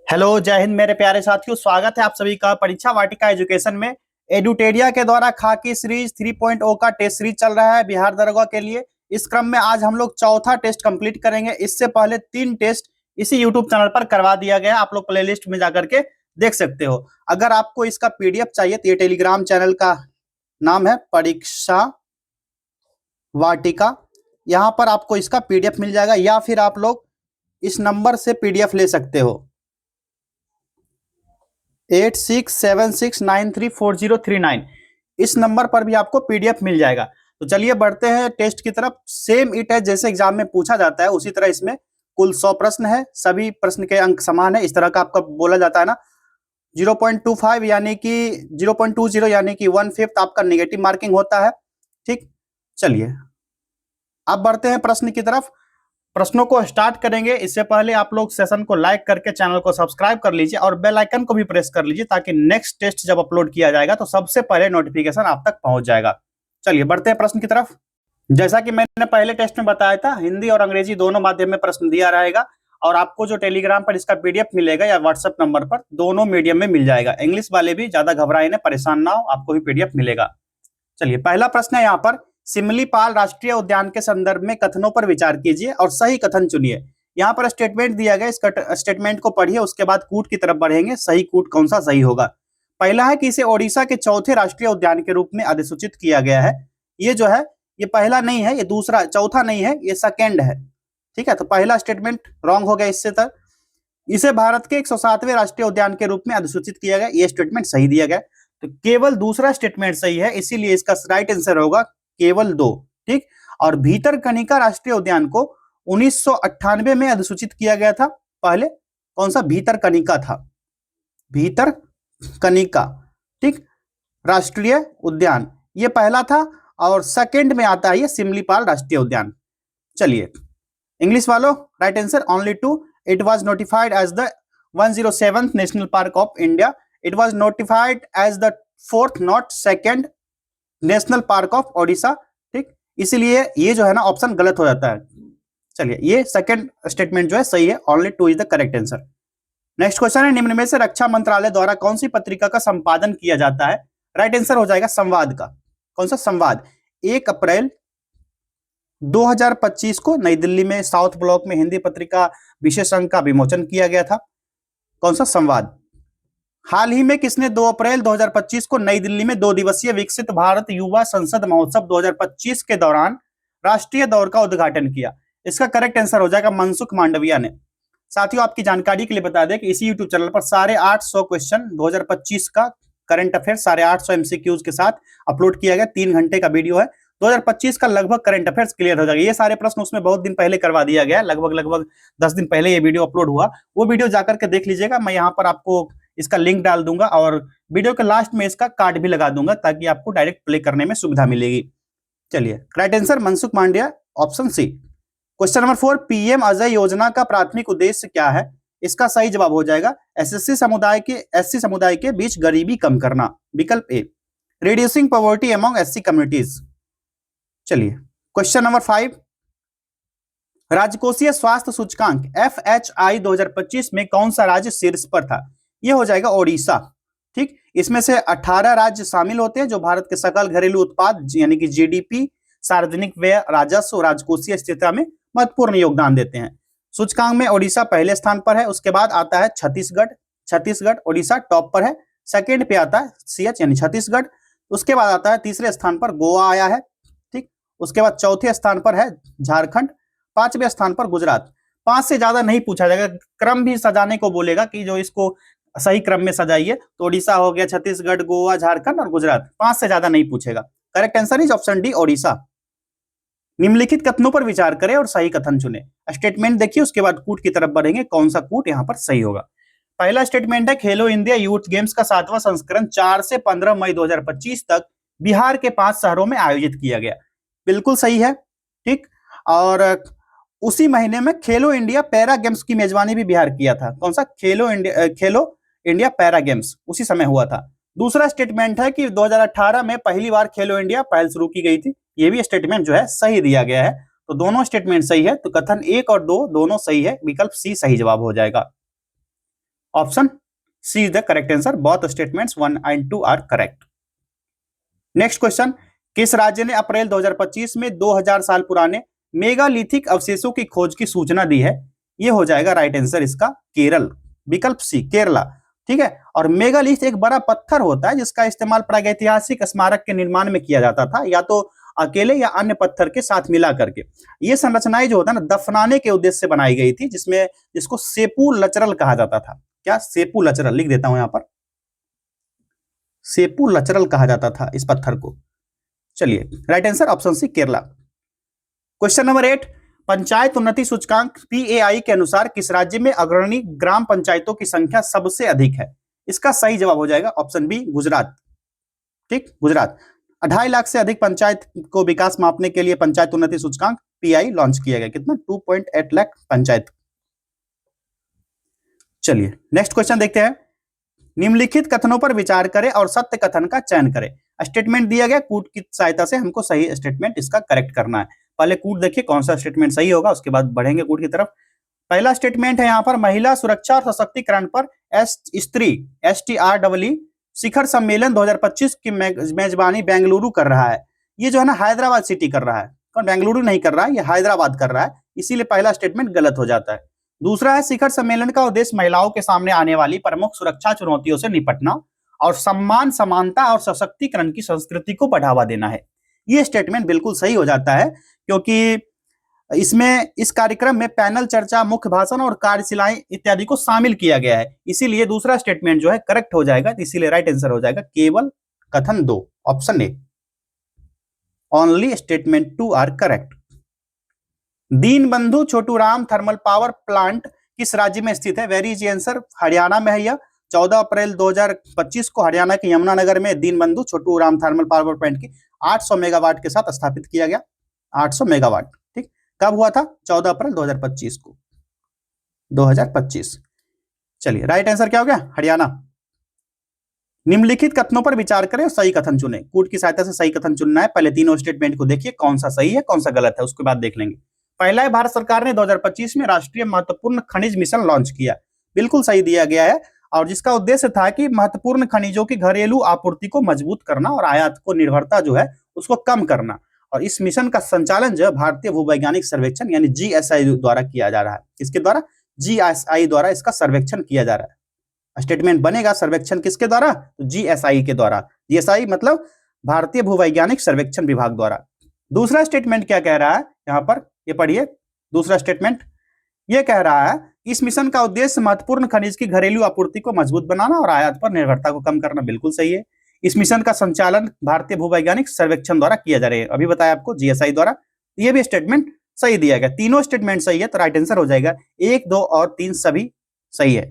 Hello, जय हिंद मेरे प्यारे साथियों। स्वागत है आप सभी का परीक्षा वाटिका एजुकेशन में। एडुटेरिया के द्वारा खाकी सीरीज 3.0 का टेस्ट सीरीज चल रहा है बिहार दरोगा के लिए। इस क्रम में आज हम लोग चौथा टेस्ट कंप्लीट करेंगे। इससे पहले 3 टेस्ट इसी यूट्यूब चैनल पर करवा दिया गया, आप लोग प्लेलिस्ट में जाकर के देख सकते हो। अगर आपको इसका पीडीएफ चाहिए तो ये टेलीग्राम चैनल का नाम है परीक्षा वाटिका, यहाँ पर आपको इसका पीडीएफ मिल जाएगा, या फिर आप लोग इस नंबर से पीडीएफ ले सकते हो 8676934039। इस नंबर पर भी आपको पीडीएफ मिल जाएगा। तो चलिए बढ़ते हैं टेस्ट की तरफ। सेम इट है जैसे एग्जाम में पूछा जाता है उसी तरह इसमें कुल 100 प्रश्न है। सभी प्रश्न के अंक समान है, इस तरह का आपका बोला जाता है ना। 0.25 यानी कि 0.20 यानी कि 1/5 आपका नेगेटिव मार्किंग होता है। ठीक, चलिए अब बढ़ते हैं प्रश्न की तरफ। प्रश्नों को स्टार्ट करेंगे इससे पहले आप लोग सेशन को लाइक करके चैनल को सब्सक्राइब कर लीजिए और बेल आइकन को भी प्रेस कर लीजिए, ताकि नेक्स्ट टेस्ट जब अपलोड किया जाएगा तो सबसे पहले नोटिफिकेशन आप तक पहुंच जाएगा। चलिए बढ़ते हैं प्रश्न की तरफ। जैसा कि मैंने पहले टेस्ट में बताया था, हिंदी और अंग्रेजी दोनों माध्यम में प्रश्न दिया रहेगा, और आपको जो टेलीग्राम पर इसका पीडीएफ मिलेगा या व्हाट्सएप नंबर पर, दोनों मीडियम में मिल जाएगा। इंग्लिश वाले भी ज्यादा घबराए ना, परेशान ना हो, आपको भी पीडीएफ मिलेगा। चलिए पहला प्रश्न है यहाँ पर, सिमलीपाल राष्ट्रीय उद्यान के संदर्भ में कथनों पर विचार कीजिए और सही कथन चुनिए। यहाँ पर स्टेटमेंट दिया गया, इस स्टेटमेंट को पढ़िए, उसके बाद कूट की तरफ बढ़ेंगे। सही कूट कौन सा सही होगा। पहला है कि इसे ओडिशा के चौथे राष्ट्रीय उद्यान के रूप में अधिसूचित किया गया है। ये जो है ये पहला नहीं है, ये दूसरा, चौथा नहीं है, ये सेकेंड है। ठीक है, तो पहला स्टेटमेंट रॉन्ग हो गया इससे तक। इसे भारत के 107वें राष्ट्रीय उद्यान के रूप में अधिसूचित किया गया, ये स्टेटमेंट सही दिया गया। तो केवल दूसरा स्टेटमेंट सही है, इसीलिए इसका राइट आंसर होगा केवल 2। ठीक, और भीतरकनिका राष्ट्रीय उद्यान को 1998 में अधिसूचित किया गया था। पहले कौन सा भीतरकनिका था, भीतरकनिका, ठीक, राष्ट्रीय उद्यान ये पहला था, और सेकंड में आता है ये सिमलीपाल राष्ट्रीय उद्यान। चलिए इंग्लिश वालों, right answer only 2। It was notified as the 107th national park of India. It was notified as the 4th not 2nd national park of Odisha. ठीक, इसलिए ये जो है ना ऑप्शन गलत हो जाता है। चलिए ये सेकंड स्टेटमेंट जो है सही है, only 2 is the correct answer. Next question है, निम्न में से रक्षा मंत्रालय द्वारा कौन सी पत्रिका का संपादन किया जाता है। राइट आंसर हो जाएगा संवाद का। कौन सा संवाद। 1 अप्रैल 2025 को नई दिल्ली में साउथ ब्लॉक में हिंदी पत्रिका विशेष अंक का विमोचन किया गया था। कौन सा संवाद। हाल ही में किसने 2 अप्रैल 2025 को नई दिल्ली में 2 दिवसीय विकसित भारत युवा संसद महोत्सव 2025 के दौरान राष्ट्रीय दौड़ का उद्घाटन किया। इसका करेक्ट आंसर हो जाएगा मनसुख मांडविया ने। साथियों आपकी जानकारी के लिए बता दें कि इसी यूट्यूब चैनल पर 850 क्वेश्चन 2025 का करंट अफेयर 850 एमसीक्यूज के साथ अपलोड किया गया। 3 घंटे का वीडियो है। 2025 का लगभग करंट अफेयर्स क्लियर हो जाएगा। ये सारे प्रश्न उसमें बहुत दिन पहले करवा दिया गया, लगभग 10 दिन पहले ये वीडियो अपलोड हुआ। वो वीडियो जाकर के देख लीजिएगा। मैं यहाँ पर आपको इसका लिंक डाल दूंगा और वीडियो के लास्ट में इसका कार्ड भी लगा दूंगा, ताकि आपको डायरेक्ट प्ले करने में सुविधा मिलेगी। चलिए right answer Mansukh Mandaviya, option C. Question number 4, PM Ajay योजना का प्राथमिक उद्देश्य क्या है। इसका सही जवाब हो जाएगा एससी समुदाय के बीच गरीबी कम करना, विकल्प A. Reducing poverty among SC communities. चलिए क्वेश्चन नंबर 5, राजकोषीय स्वास्थ्य सूचकांक FHI 2025 में कौन सा राज्य शीर्ष पर था। यह हो जाएगा ओडिशा। ठीक, इसमें से 18 राज्य शामिल होते हैं जो भारत के सकल घरेलू उत्पाद यानी कि जीडीपी, सार्वजनिक व्यय, राजस्व, राजकोषीय स्थिरता में महत्वपूर्ण योगदान देते हैं। सूचकांक में ओडिशा पहले स्थान पर है। उसके बाद आता है छत्तीसगढ़, ओडिशा टॉप पर है। सेकंड पे आता है CH यानी छत्तीसगढ़। उसके बाद आता है तीसरे स्थान पर गोवा आया है। ठीक, उसके बाद चौथे स्थान पर है झारखंड, 5वें स्थान पर गुजरात। 5 से ज्यादा नहीं पूछा जाएगा, क्रम भी सजाने को बोलेगा कि जो इसको सही क्रम में सजाइए। तो ओडिशा हो गया, छत्तीसगढ़, गोवा, झारखंड और गुजरात। 5 से ज्यादा नहीं पूछेगा। Correct answer is option D, Odisha. निम्नलिखित कथनों पर विचार करें और सही कथन चुने। स्टेटमेंट देखिए, उसके बाद कूट की तरफ बढ़ेंगे, कौन सा कूट यहाँ पर सही होगा। पहला स्टेटमेंट है, खेलो इंडिया यूथ गेम्स का 7वां संस्करण 4 से 15 मई 2025 तक बिहार के 5 शहरों में आयोजित किया गया। बिल्कुल सही है। ठीक, और उसी महीने में खेलो इंडिया पैरा गेम्स की मेजबानी भी बिहार किया था। कौन सा, खेलो इंडिया पैरा गेम्स उसी समय हुआ था। दूसरा स्टेटमेंट है कि 2018 में पहली बार खेलो इंडिया पहल शुरू की गई थी। ये भी स्टेटमेंट जो है सही दिया गया है। तो दोनों स्टेटमेंट सही है। तो कथन 1 और 2 दोनों सही है, विकल्प सी सही जवाब हो जाएगा। Option C is the correct answer, both statements 1 and 2 are correct. Next question, किस राज्य ने अप्रैल 2025 में 2000 साल पुराने मेगालिथिक अवशेषों की खोज की सूचना दी है? ये हो जाएगा राइट आंसर इसका केरल, विकल्प सी केरला। ठीक है, और मेगालिथ एक बड़ा पत्थर होता है जिसका इस्तेमाल प्रागैतिहासिक स्मारक के निर्माण में किया जाता था, या तो अकेले या अन्य पत्थर के साथ मिला करके। ये संरचनाएं जो होता है ना, दफनाने के उद्देश्य से बनाई गई थी, जिसको सेपू लचरल कहा जाता था। क्या? सेपू लचरल, लिख देता हूं यहां पर, सेपू लचरल कहा जाता था इस पत्थर को। चलिए, right answer option C Kerala. Question number 8, panchayat उन्नति सूचकांक PAI के अनुसार किस राज्य में अग्रणी ग्राम पंचायतों की संख्या सबसे अधिक है? इसका सही जवाब हो जाएगा ऑप्शन बी गुजरात। ठीक, गुजरात। 2.5 लाख से अधिक पंचायत को विकास मापने के लिए पंचायत उन्नति सूचकांक PAI लॉन्च किया गया। कितना? 2.8 लाख पंचायत। चलिए, नेक्स्ट क्वेश्चन देखते हैं। निम्नलिखित कथनों पर विचार करें और सत्य कथन का चयन करें। स्टेटमेंट दिया गया, कूट की सहायता से हमको सही स्टेटमेंट इसका करेक्ट करना है। पहले कूट देखिए कौन सा स्टेटमेंट सही होगा, उसके बाद बढ़ेंगे कूट की तरफ। पहला स्टेटमेंट है यहाँ पर, महिला सुरक्षा और सशक्तिकरण पर स्त्री STREE शिखर सम्मेलन 2025 की मेजबानी बेंगलुरु कर रहा है। ये जो है ना हैदराबाद सिटी कर रहा है, कौन? बेंगलुरु नहीं कर रहा है, ये हैदराबाद कर रहा है, इसीलिए पहला स्टेटमेंट गलत हो जाता है। दूसरा है, शिखर सम्मेलन का उद्देश्य महिलाओं के सामने आने वाली प्रमुख सुरक्षा चुनौतियों से निपटना और सम्मान, समानता और सशक्तिकरण की संस्कृति को बढ़ावा देना है। ये स्टेटमेंट बिल्कुल सही हो जाता है, क्योंकि इसमें इस कार्यक्रम में पैनल चर्चा, मुख्य भाषण और कार्यशालाएं इत्यादि को शामिल किया गया है, इसीलिए दूसरा स्टेटमेंट जो है करेक्ट हो जाएगा। इसीलिए राइट आंसर हो जाएगा केवल कथन 2, option A. Only statement 2 are correct. Deenbandhu Chhoturam thermal power plant किस राज्य में स्थित है? वेरी इजी आंसर, हरियाणा में है यह। 14 अप्रैल 2025 को हरियाणा के यमुनानगर में Deenbandhu Chhoturam thermal power plant की 800 मेगावाट के साथ स्थापित किया गया। 800 मेगावाट, ठीक। कब हुआ था? 14 अप्रैल 2025 को, 2025। चलिए, राइट आंसर क्या हो गया? हरियाणा। निम्नलिखित कथनों पर विचार करें और सही कथन चुनें। कूट की सहायता से सही कथन चुनना है। पहले तीनों स्टेटमेंट को देखिए कौन सा सही है कौन सा गलत है, उसके बाद देख लेंगे। पहला है, भारत सरकार ने 2025 में राष्ट्रीय महत्वपूर्ण खनिज मिशन लॉन्च किया। बिल्कुल सही दिया गया है, और जिसका उद्देश्य था कि महत्वपूर्ण खनिजों की घरेलू आपूर्ति को मजबूत करना और आयात को निर्भरता जो है उसको कम करना। और इस मिशन का संचालन जो है भारतीय भूवैज्ञानिक सर्वेक्षण यानी GSI द्वारा किया जा रहा है। किसके द्वारा? GSI द्वारा इसका सर्वेक्षण किया जा रहा है। स्टेटमेंट बनेगा सर्वेक्षण किसके द्वारा? तो GSI के द्वारा। GSI मतलब भारतीय भूवैज्ञानिक सर्वेक्षण विभाग द्वारा। दूसरा स्टेटमेंट क्या कह रहा है यहाँ पर, ये पढ़िए। दूसरा स्टेटमेंट ये कह रहा है, इस मिशन का उद्देश्य महत्वपूर्ण खनिज की घरेलू आपूर्ति को मजबूत बनाना और आयात पर निर्भरता को कम करना। बिल्कुल सही है। इस मिशन का संचालन भारतीय भूवैज्ञानिक सर्वेक्षण द्वारा किया जा रहा है, अभी बताया आपको, GSI द्वारा। ये भी स्टेटमेंट सही दिया गया। तीनों स्टेटमेंट सही है, तो राइट आंसर हो जाएगा 1, 2 और 3 सभी सही है।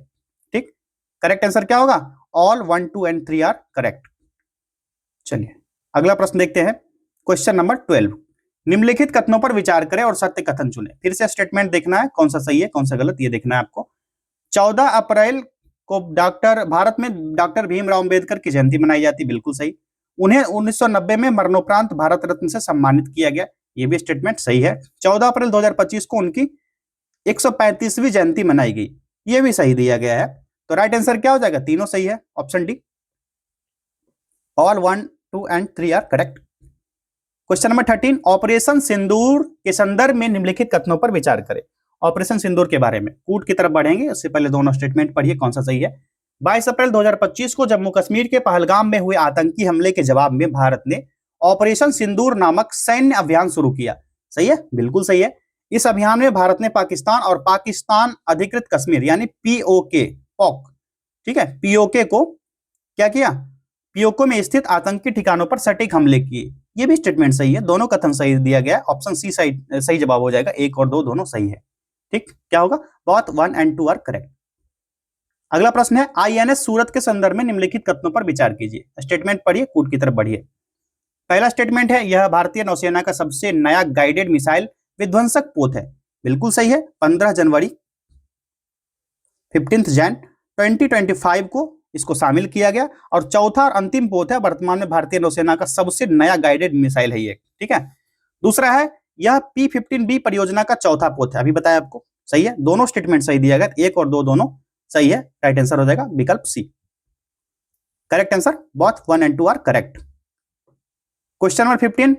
ठीक, करेक्ट आंसर क्या होगा? All 1, 2 and 3 are correct. चलिए, अगला प्रश्न देखते हैं। क्वेश्चन नंबर 12, निम्नलिखित कथनों पर विचार करें और सत्य कथन चुनें। फिर से स्टेटमेंट देखना है, कौन सा सही है कौन सा गलत, ये देखना है आपको। 14 अप्रैल को भारत में डॉक्टर भीमराव अंबेडकर की जयंती मनाई जाती, बिल्कुल सही। उन्हें 1990 में मरणोपरांत भारत रत्न से सम्मानित किया गया, ये भी स्टेटमेंट सही है। 14 अप्रैल 2025 को उनकी 135वीं जयंती मनाई गई, ये भी सही दिया गया है। तो राइट आंसर क्या हो जाएगा? तीनों सही है, option D. All 1, 2 and 3 are correct. Question number 13, operation Sindoor के संदर्भ में निम्नलिखित कथनों पर विचार करें। ऑपरेशन सिंदूर के बारे में कूट की तरफ बढ़ेंगे, उससे पहले दोनों स्टेटमेंट पढ़िए कौन सा सही है। 22 अप्रैल 2025 को जम्मू कश्मीर के पहलगाम में हुए आतंकी हमले के जवाब में भारत ने ऑपरेशन सिंदूर नामक सैन्य अभियान शुरू किया। सही है, बिल्कुल सही है। इस अभियान में भारत ने पाकिस्तान और पाकिस्तान अधिकृत कश्मीर यानी POK, ठीक है, POK को क्या किया? POK में स्थित आतंकी ठिकानों पर सटीक हमले किए। ये भी स्टेटमेंट सही है, दोनों कथन सही दिया गया। ऑप्शन सी सही जवाब हो जाएगा, 1 और 2 दोनों सही है। ठीक, क्या होगा? Both 1 and 2 are correct. अगला प्रश्न है, INS सूरत के संदर्भ में निम्नलिखित कथनों पर विचार कीजिए। स्टेटमेंट पढ़िए, कूट की तरफ बढ़िए। पहला स्टेटमेंट है, यह भारतीय नौसेना का सबसे नया गाइडेड मिसाइल विध्वंसक पोत है, बिल्कुल सही है। 15 जनवरी 15 जैन 2025 को इसको शामिल किया गया। और चौथा और अंतिम पोत है, वर्तमान में भारतीय नौसेना का सबसे नया गाइडेड मिसाइल है ये। ठीक है। दूसरा है, यह P-15B परियोजना का चौथा पोत है, अभी बताया आपको, सही है। दोनों स्टेटमेंट सही दिया गया, 1 और 2 दोनों सही है, राइट आंसर हो जाएगा विकल्प C. Correct answer, both 1 and 2 are correct. Question number 15,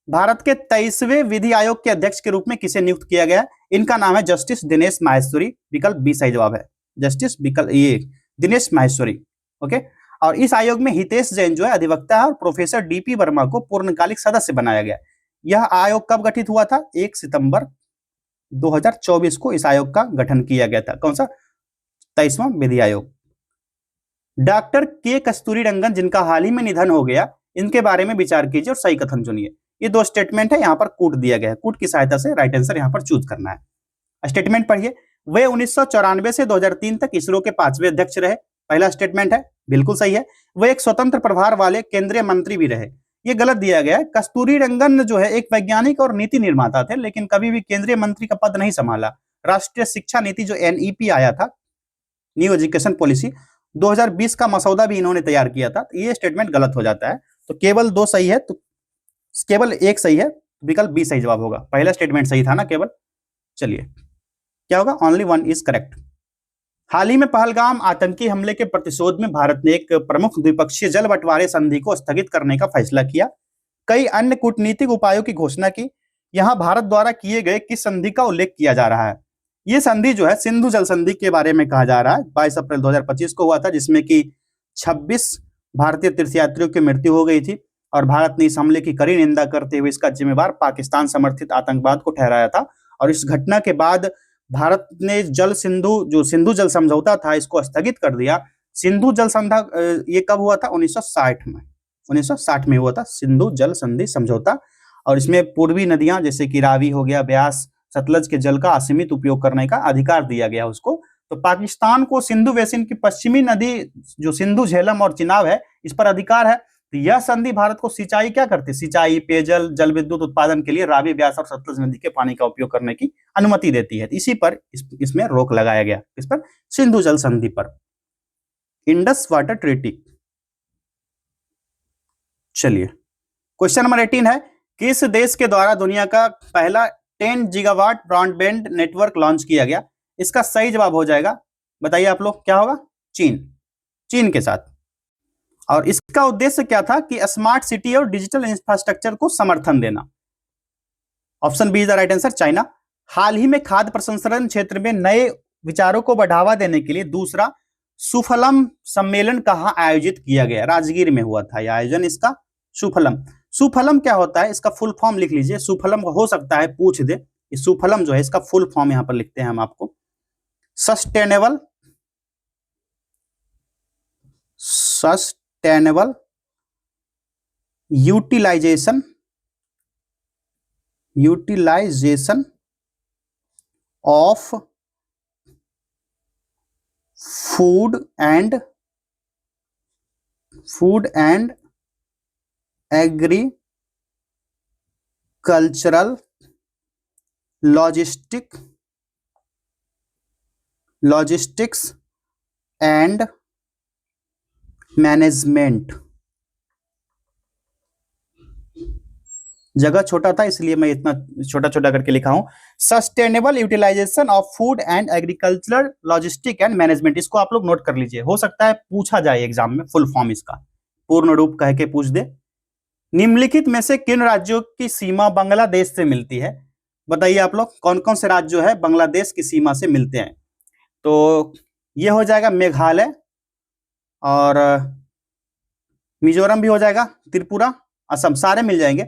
Bharat के 23वें विधि आयोग के अध्यक्ष के रूप में किसे नियुक्त किया गया? इनका नाम है जस्टिस दिनेश माहेश्वरी, विकल्प बी सही जवाब है, जस्टिस विकल्प ये दिनेश माहेश्वरी। ओके, और इस आयोग में हितेश जैन जो है अधिवक्ता है और प्रोफेसर डीपी वर्मा को पूर्णकालिक सदस्य बनाया गया। यह आयोग कब गठित हुआ था? 1 सितंबर 2024 को इस आयोग का गठन किया गया था। कौन सा? 23वां विधि आयोग। डॉक्टर के कस्तूरी रंगन जिनका हाल ही में निधन हो गया, इनके बारे में विचार कीजिए और सही कथन चुनिए। ये दो स्टेटमेंट है, यहाँ पर कूट दिया गया है, कूट की सहायता से राइट आंसर यहाँ पर चूज करना है। स्टेटमेंट पढ़िए, वे 1994 से 2003 तक इसरो के 5वें अध्यक्ष रहे। पहला स्टेटमेंट है, बिल्कुल सही है। वे एक स्वतंत्र प्रभार वाले केंद्रीय मंत्री भी रहे। ये गलत दिया गया है। कस्तूरी रंगन जो है एक वैज्ञानिक और नीति निर्माता थे, लेकिन कभी भी केंद्रीय मंत्री का पद नहीं संभाला। राष्ट्रीय शिक्षा नीति जो NEP आया था, न्यू एजुकेशन पॉलिसी, 2020 का मसौदा भी इन्होंने तैयार किया था। ये स्टेटमेंट गलत हो जाता है। तो केवल 2 सही है, तो केवल 1 सही है, विकल्प बी सही जवाब होगा। पहला स्टेटमेंट सही था ना केवल। चलिए क्या होगा? Only 1 is correct. हाल ही में पहलगाम आतंकी हमले के प्रतिशोध में भारत ने एक प्रमुख द्विपक्षीय जल बंटवारे संधि को स्थगित करने का फैसला किया। कई अन्य कूटनीतिक उपायों की घोषणा की। यहां भारत द्वारा किए गए किस संधि का उल्लेख किया जा रहा है? यह संधि जो है सिंधु जल संधि के बारे में कहा जा रहा है। 22 अप्रैल 2025 को हुआ था, जिसमें कि 26 भारतीय तीर्थयात्रियों की मृत्यु हो गई थी और भारत ने इस हमले की कड़ी निंदा करते हुए इसका जिम्मेवार पाकिस्तान समर्थित आतंकवाद को ठहराया था। और इस घटना के बाद भारत ने सिंधु जल समझौता था, इसको स्थगित कर दिया। सिंधु जल संधि ये कब हुआ था? 1960 में। 1960 में हुआ था सिंधु जल संधि समझौता। और इसमें पूर्वी नदियां जैसे कि रावी हो गया, ब्यास, सतलज के जल का असीमित उपयोग करने का अधिकार दिया गया उसको। तो पाकिस्तान को सिंधु बेसिन की पश्चिमी नदी जो सिंधु, झेलम और चिनाब है, इस पर अधिकार है। तो यह संधि भारत को सिंचाई क्या करती? सिंचाई, पेयजल, जल विद्युत उत्पादन के लिए रावी, ब्यास और सतलज नदी के पानी का उपयोग करने की अनुमति देती है। इसी पर इसमें रोक लगाया गया। इस पर सिंधु जल संधि पर। Indus water treaty. चलिए क्वेश्चन नंबर 18 है, किस देश के द्वारा दुनिया का पहला 10 गीगावाट ब्रॉडबैंड नेटवर्क लॉन्च किया गया? इसका सही जवाब हो जाएगा, बताइए आप लोग, क्या होगा? चीन के साथ। और इसका उद्देश्य क्या था? कि स्मार्ट सिटी और डिजिटल इंफ्रास्ट्रक्चर को समर्थन देना। Option B is the right answer, China. हाल ही में खाद्य प्रसंस्करण क्षेत्र में नए विचारों को बढ़ावा देने के लिए दूसरा सुफलम सम्मेलन कहाँ आयोजित किया गया? राजगीर में हुआ था यह आयोजन इसका। सुफलम क्या होता है? इसका फुल फॉर्म लिख लीजिए। सुफलम हो सकता है पूछ दे। सुफलम जो है इसका फुल फॉर्म यहां पर लिखते हैं हम आपको। Sustainable utilisation of food and agricultural logistics and management. जगह छोटा था इसलिए मैं इतना छोटा छोटा करके लिखा हूं। Sustainable utilisation of food and agricultural logistic and management. इसको आप लोग नोट कर लीजिए, हो सकता है पूछा जाए एग्जाम में। फुल फॉर्म इसका पूर्ण रूप कह के पूछ दे। निम्नलिखित में से किन राज्यों की सीमा बांग्लादेश से मिलती है? बताइए आप लोग, कौन कौन से राज्य जो है बांग्लादेश की सीमा से मिलते हैं? तो ये हो जाएगा मेघालय, और मिजोरम भी हो जाएगा, त्रिपुरा, असम, सारे मिल जाएंगे।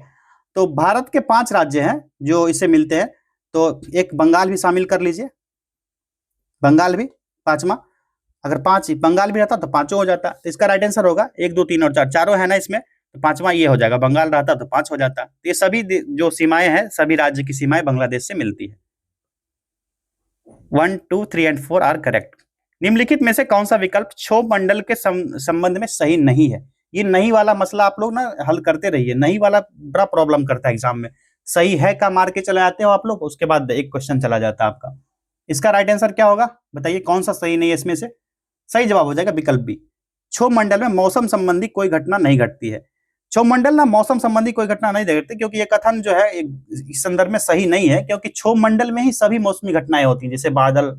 तो भारत के 5 राज्य हैं जो इससे मिलते हैं। तो एक बंगाल भी शामिल कर लीजिए, बंगाल भी 5वां। अगर 5 बंगाल भी रहता तो 5वां हो जाता। तो इसका राइट आंसर होगा 1, 2, 3 और 4, चारों है ना इसमें, तो 5वां ये हो जाएगा। बंगाल रहता तो 5 हो जाता। तो ये सभी जो सीमाएं हैं, सभी राज्य की सीमाएं बांग्लादेश से मिलती है। 1, 2, 3 एंड 4 आर करेक्ट। निम्नलिखित में से कौन सा विकल्प क्षोभ मंडल के संबंध में सही नहीं है? ये नहीं वाला मसला आप लोग ना हल करते रहिए। नहीं वाला बड़ा प्रॉब्लम करता है एग्जाम में। सही है का मार के चले आते हो आप लोग, उसके बाद एक क्वेश्चन चला जाता है आपका। इसका राइट आंसर क्या होगा? बताइए कौन सा सही नहीं है इसमें से? सही जवाब हो जाएगा विकल्प बी। क्षोभ मंडल में मौसम संबंधी कोई घटना नहीं घटती है। क्षोभ मंडल ना मौसम संबंधी कोई घटना नहीं घटती, क्योंकि ये कथन जो है इस संदर्भ में सही नहीं है, क्योंकि क्षोभ मंडल में ही सभी मौसमी घटनाएं होती हैं, जैसे बादल,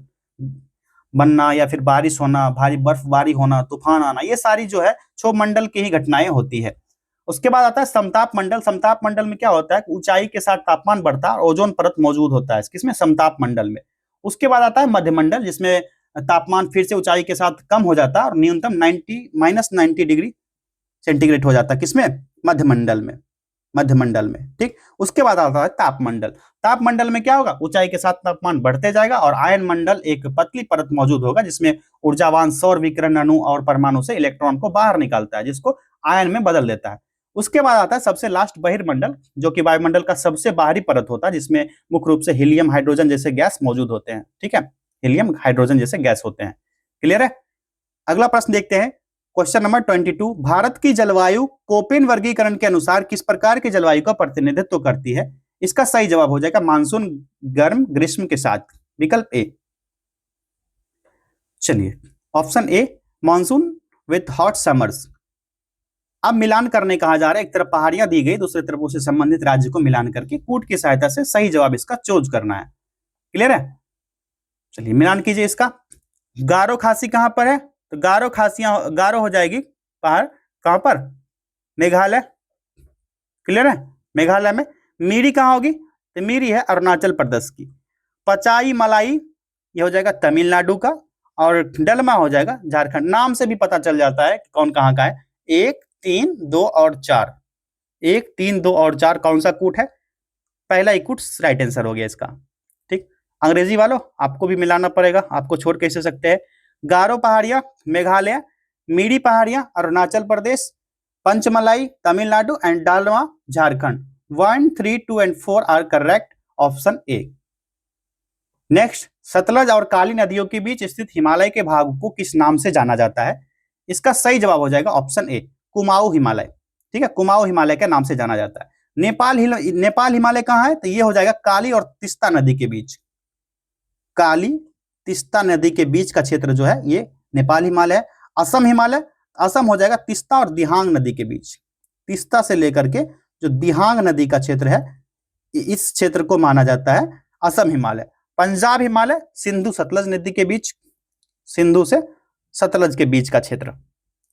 बनना या फिर बारिश होना, भारी बर्फबारी होना, तूफान आना, ये सारी जो है क्षोभ मंडल की ही घटनाएं होती है। उसके बाद आता है समताप मंडल। समताप मंडल में क्या होता है, ऊंचाई के साथ तापमान बढ़ता है और ओजोन परत मौजूद होता है किसमें, समताप मंडल में। उसके बाद आता है मध्यमंडल, जिसमें तापमान फिर से ऊंचाई के साथ कम हो जाता है और न्यूनतम -90 डिग्री सेंटीग्रेड हो जाता है किसमें, मध्यमंडल में, मध्यमंडल में। ठीक, उसके बाद आता है तापमंडल। तापमंडल में क्या होगा, ऊंचाई के साथ तापमान बढ़ते जाएगा और आयन मंडल एक पतली परत मौजूद होगा जिसमें ऊर्जावान सौर विकिरण अणु और परमाणु से इलेक्ट्रॉन को बाहर निकालता है, जिसको आयन में बदल देता है। उसके बाद आता है सबसे लास्ट बहिर्मंडल, जो कि वायुमंडल का सबसे बाहरी परत होता है, जिसमें मुख्य रूप से हीलियम हाइड्रोजन जैसे गैस मौजूद होते हैं। ठीक है, हीलियम हाइड्रोजन जैसे गैस होते हैं। क्लियर है। अगला प्रश्न देखते हैं, क्वेश्चन नंबर 22। भारत की जलवायु कोपेन वर्गीकरण के अनुसार किस प्रकार की जलवायु का प्रतिनिधित्व करती है? इसका सही जवाब हो जाएगा मानसून गर्म ग्रीष्म के साथ, विकल्प ए। चलिए, option A monsoon with hot summers. अब मिलान करने कहा जा रहा है, एक तरफ पहाड़ियां दी गई, दूसरी तरफ उससे संबंधित राज्य को मिलान करके कूट की सहायता से सही जवाब इसका चूज करना है। क्लियर है। चलिए मिलान कीजिए इसका। गारो खासी कहां पर है, तो गारो खासियां, गारो हो जाएगी पहाड़ कहां पर, मेघालय। क्लियर है, मेघालय में। मीरी कहां होगी, तो मीरी है अरुणाचल प्रदेश की। पचाई मलाई ये हो जाएगा तमिलनाडु का, और डलमा हो जाएगा झारखंड। नाम से भी पता चल जाता है कि कौन कहां का है। 1, 3, 2 और 4, 1, 3, 2 और 4 कौन सा कूट है, पहला ही कूट राइट आंसर हो गया इसका। ठीक, अंग्रेजी वालों आपको भी मिलाना पड़ेगा, आपको छोड़ कैसे सकते हैं। गारो पहाड़ियां मेघालय, मीरी पहाड़ियां Arunachal Pradesh, Panchamalai Tamil Nadu and Dalma Jharkhand. 1, 3, 2 and 4 are correct, option A. Next, Sutlej और काली नदियों के बीच स्थित हिमालय के भाग को किस नाम से जाना जाता है? इसका सही जवाब हो जाएगा ऑप्शन ए, कुमाऊं हिमालय। ठीक है, कुमाऊं हिमालय के नाम से जाना जाता है। नेपाल हिमालय कहां है, तो ये हो जाएगा काली और तिस्ता नदी के बीच, काली तिस्ता नदी के बीच का क्षेत्र जो है ये नेपाल हिमालय है। असम हिमालय, असम हो जाएगा तिस्ता और दिहांग नदी के बीच, तिस्ता से लेकर के जो दिहांग नदी का क्षेत्र है इस क्षेत्र को माना जाता है असम हिमालय। पंजाब हिमालय सिंधु सतलज नदी के बीच, सिंधु से सतलज के बीच का क्षेत्र।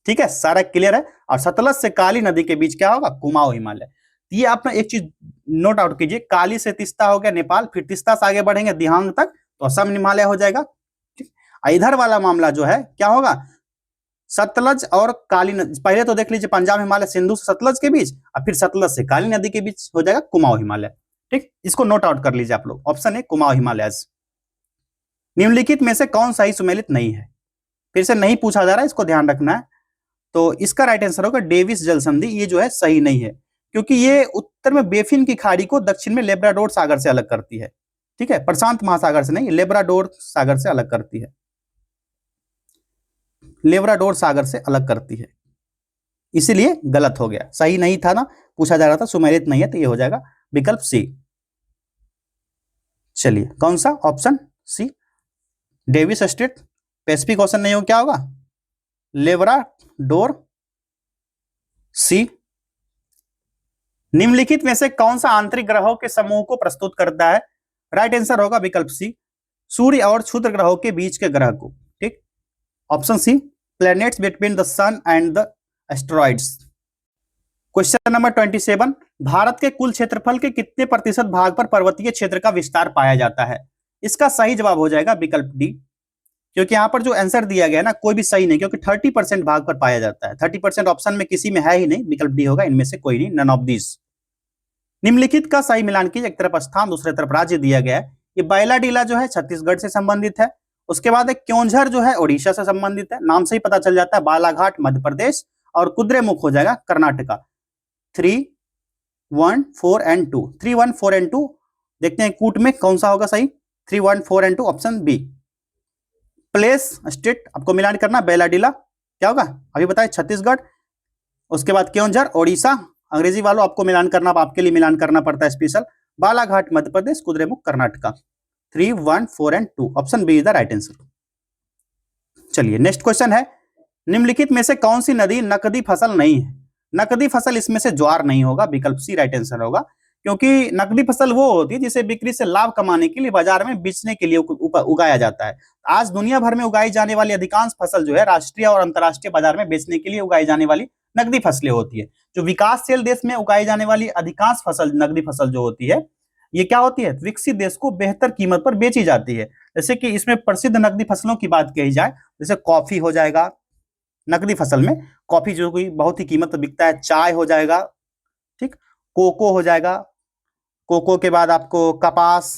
ठीक है, सारा क्लियर है। और सतलज से काली नदी के बीच क्या होगा, कुमाऊं हिमालय। ये आपने एक चीज नोट आउट कीजिए, काली से तिस्ता हो गया नेपाल, फिर तिस्ता से आगे बढ़ेंगे दिहांग तक तो असम हिमालय हो जाएगा। इधर वाला मामला जो है क्या होगा, सतलज और काली नदी, पहले तो देख लीजिए पंजाब हिमालय सिंधु से सतलज के बीच, और फिर सतलज से काली नदी के बीच हो जाएगा कुमाऊं हिमालय। ठीक, इसको नोट आउट कर लीजिए आप लोग, ऑप्शन ए कुमाऊं हिमालय। निम्नलिखित में से कौन सही सुमेलित नहीं है, फिर से नहीं पूछा जा रहा है, इसको ध्यान रखना है। तो इसका राइट आंसर होगा डेविस जल संधि, ये जो है सही नहीं है, क्योंकि ये उत्तर में बेफिन की खाड़ी को दक्षिण में लेब्राडोर सागर से अलग करती है। ठीक है, प्रशांत महासागर से नहीं, लेब्राडोर सागर से अलग करती है, लेब्राडोर सागर से अलग करती है, इसीलिए गलत हो गया, सही नहीं था ना, पूछा जा रहा था सुमेलित नहीं है, तो ये हो जाएगा विकल्प सी। चलिए कौन सा, option C Davis Strait, Pacific Ocean नहीं हो, क्या होगा लेब्राडोर सी। निम्नलिखित में से कौन सा आंतरिक ग्रहों के समूह को प्रस्तुत करता है? राइट आंसर होगा विकल्प सी, सूर्य और क्षुद्र ग्रहों के बीच के ग्रह को। ठीक, option C planets between the sun and the asteroids. Question number 27, Bharat के कुल क्षेत्रफल के कितने प्रतिशत भाग पर पर्वतीय क्षेत्र का विस्तार पाया जाता है? इसका सही जवाब हो जाएगा विकल्प डी, क्योंकि यहां पर जो आंसर दिया गया ना कोई भी सही नहीं, क्योंकि 30% भाग पर पाया जाता है। 30% ऑप्शन में किसी में है ही नहीं, विकल्प डी होगा, इनमें से कोई नहीं, नन ऑफ दिस। निम्नलिखित का सही मिलान कीजिए, एक तरफ स्थान दूसरे तरफ राज्य दिया गया है। ये बैलाडीला जो है छत्तीसगढ़ से संबंधित है, उसके बाद एक क्योंझर जो है ओडिशा से संबंधित है, नाम से ही पता चल जाता है, बालाघाट मध्य प्रदेश, और कुद्रेमुख हो जाएगा कर्नाटका। 3, 1, 4 एंड 2, 3, 1, 4 एंड 2 देखते हैं कूट में कौन सा होगा सही, 3, 1, 4 and 2 option B. Place state आपको मिलान करना, बैलाडीला क्या होगा अभी बताए छत्तीसगढ़, उसके बाद क्योंझर ओडिशा, अंग्रेजी वालों आपको मिलान करना, आपके लिए मिलान करना पड़ता है special, Balaghat Madhya Pradesh, Kudremukh Karnataka. 3, 1, 4 and 2 option B is the right answer. चलिए नेक्स्ट क्वेश्चन है, निम्नलिखित में से कौन सी नदी नकदी फसल नहीं है? नकदी फसल इसमें से ज्वार नहीं होगा, विकल्प सी राइट आंसर होगा, क्योंकि नकदी फसल वो होती है जिसे बिक्री से लाभ कमाने के लिए बाजार में बेचने के लिए उगाया जाता है। आज दुनिया भर में उगाई जाने वाली अधिकांश फसल जो है राष्ट्रीय और अंतर्राष्ट्रीय बाजार में बेचने के लिए उगाई जाने वाली नकदी फसलें होती है। जो विकासशील देश में उगाई जाने वाली अधिकांश फसल नकदी फसल जो होती है ये क्या होती है, विकसित देश को बेहतर कीमत पर बेची जाती है। जैसे कि इसमें प्रसिद्ध नकदी फसलों की बात कही जाए, जैसे कॉफी हो जाएगा, नकदी फसल में कॉफी जो कोई बहुत ही कीमत पर बिकता है, चाय हो जाएगा, ठीक, कोको हो जाएगा, कोको के बाद आपको कपास,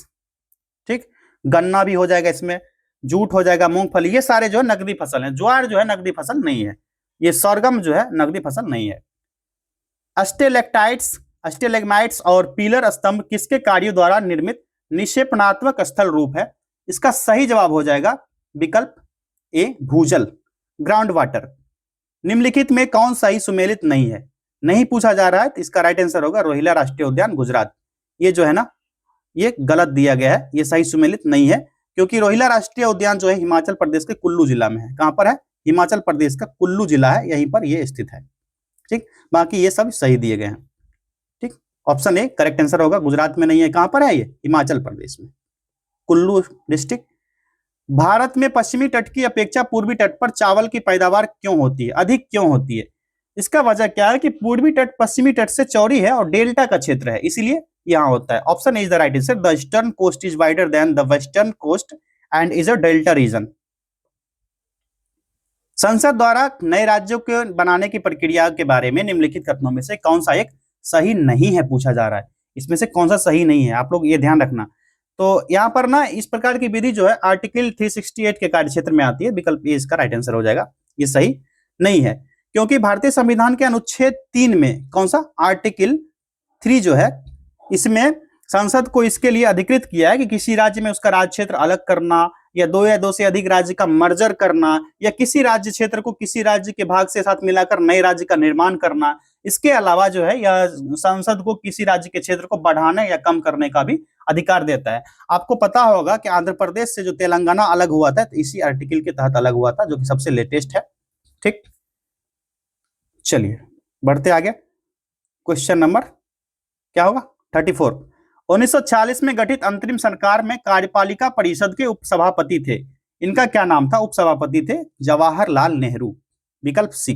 ठीक, गन्ना भी हो जाएगा, इसमें जूट हो जाएगा, मूंगफली, ये सारे जो है नकदी फसल हैं। ज्वार जो है नकदी फसल नहीं है, ये सरगम जो है नकदी फसल नहीं है। स्टेलेक्टाइट्स, स्टेलेग्माइट्स और पीलर स्तंभ किसके कार्यों द्वारा निर्मित निक्षेपणात्मक स्थल रूप है? इसका सही जवाब हो जाएगा विकल्प ए, भूजल, ग्राउंड वाटर। निम्नलिखित में कौन सही सुमेलित नहीं है? नहीं पूछा जा रहा है, तो इसका राइट आंसर होगा रोहिला राष्ट्रीय उद्यान गुजरात। ये जो है ना, ये गलत दिया गया है, ये सही सुमेलित नहीं है, क्योंकि रोहिला राष्ट्रीय उद्यान जो है हिमाचल प्रदेश के कुल्लू जिला में है। कहां पर है? हिमाचल प्रदेश का कुल्लू जिला है, यहीं पर ये स्थित है, ठीक। बाकी ये सब सही दिए गए हैं, ठीक। ऑप्शन ए करेक्ट आंसर होगा, गुजरात में नहीं है। कहां पर है ये? हिमाचल प्रदेश में, कुल्लू डिस्ट्रिक्ट। भारत में पश्चिमी तट की अपेक्षा पूर्वी तट पर चावल की पैदावार क्यों होती है, अधिक क्यों होती है? इसका वजह क्या है कि पूर्वी तट पश्चिमी तट से चौड़ी है और डेल्टा का क्षेत्र है, इसीलिए यहां होता है। Option is the right answer, the eastern coast is wider than the western coast and is a delta region. संसद द्वारा नए राज्यों के बनाने की प्रक्रिया के बारे में निम्नलिखित कथनों में से कौन सा एक सही नहीं है पूछा जा रहा है। इसमें से कौन सा सही नहीं है, आप लोग ये ध्यान रखना। तो यहाँ पर ना इस प्रकार की विधि जो है आर्टिकल 368 के कार्य क्षेत्र में आती है, विकल्प ए इसका राइट आंसर हो जाएगा। ये सही नहीं है, क्योंकि भारतीय संविधान के अनुच्छेद 3 में कौन सा, आर्टिकल 3 जो है, इसमें संसद को इसके लिए अधिकृत किया है कि किसी राज्य में उसका राज्य क्षेत्र अलग करना, या दो से अधिक राज्य का मर्जर करना, या किसी राज्य क्षेत्र को किसी राज्य के भाग से साथ मिलाकर नए राज्य का निर्माण करना। इसके अलावा जो है यह संसद को किसी राज्य के क्षेत्र को बढ़ाने या कम करने का भी अधिकार देता है। आपको पता होगा कि आंध्र प्रदेश से जो तेलंगाना अलग हुआ था, तो इसी आर्टिकल के तहत अलग हुआ था, जो कि सबसे लेटेस्ट है, ठीक। चलिए बढ़ते आगे, क्वेश्चन नंबर क्या होगा 34। 1946 में गठित अंतरिम सरकार में कार्यपालिका परिषद के उपसभापति थे, इनका क्या नाम था? उपसभापति थे जवाहरलाल नेहरू, विकल्प सी।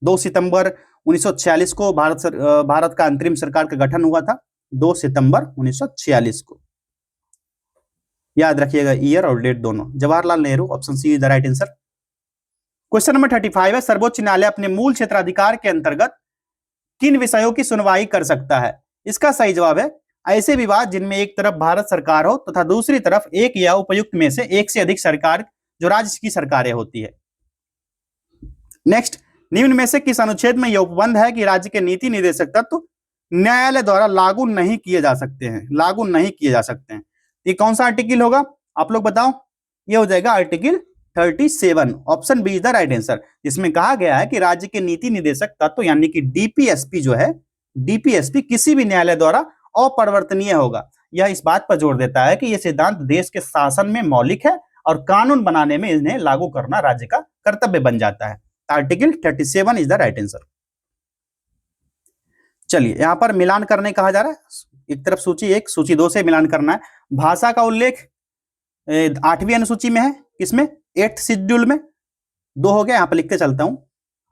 2 सितंबर 1946 को भारत का अंतरिम सरकार का गठन हुआ था, 2 सितंबर 1946 को, याद रखिएगा ईयर और डेट दोनों। Jawaharlal Nehru, option C is the right answer. Question number 35 है, सर्वोच्च न्यायालय अपने मूल क्षेत्राधिकार के अंतर्गत किन विषयों की सुनवाई कर सकता है? इसका सही जवाब है ऐसे विवाद जिनमें एक तरफ भारत सरकार हो तथा दूसरी तरफ एक या उपयुक्त में से एक से अधिक सरकार जो राज्य की सरकारें होती है। नेक्स्ट, निम्न में से किस अनुच्छेद में यह उपबंध है कि राज्य के नीति निर्देशक तत्व न्यायालय द्वारा लागू नहीं किए जा सकते हैं? लागू नहीं किए जा सकते हैं, ये कौन सा आर्टिकल होगा आप लोग बताओ? ये हो जाएगा article 37, option B is the right answer. इसमें कहा गया है कि राज्य के नीति निर्देशक तत्व यानी कि डीपीएसपी जो है, डीपीएसपी किसी भी न्यायालय द्वारा अपरिवर्तनीय होगा। यह इस बात पर जोर देता है कि यह सिद्धांत देश के शासन में मौलिक है और कानून बनाने में इन्हें लागू करना राज्य का कर्तव्य बन जाता है। Article 37 is the right answer. चलिए यहां पर मिलान करने कहा जा रहा है, एक तरफ सूची 1 सूची 2 से मिलान करना है। भाषा का उल्लेख 8वीं अनुसूची में है, किसमें? 8th शेड्यूल में। 2 हो गया, यहां पर लिखते चलता हूं।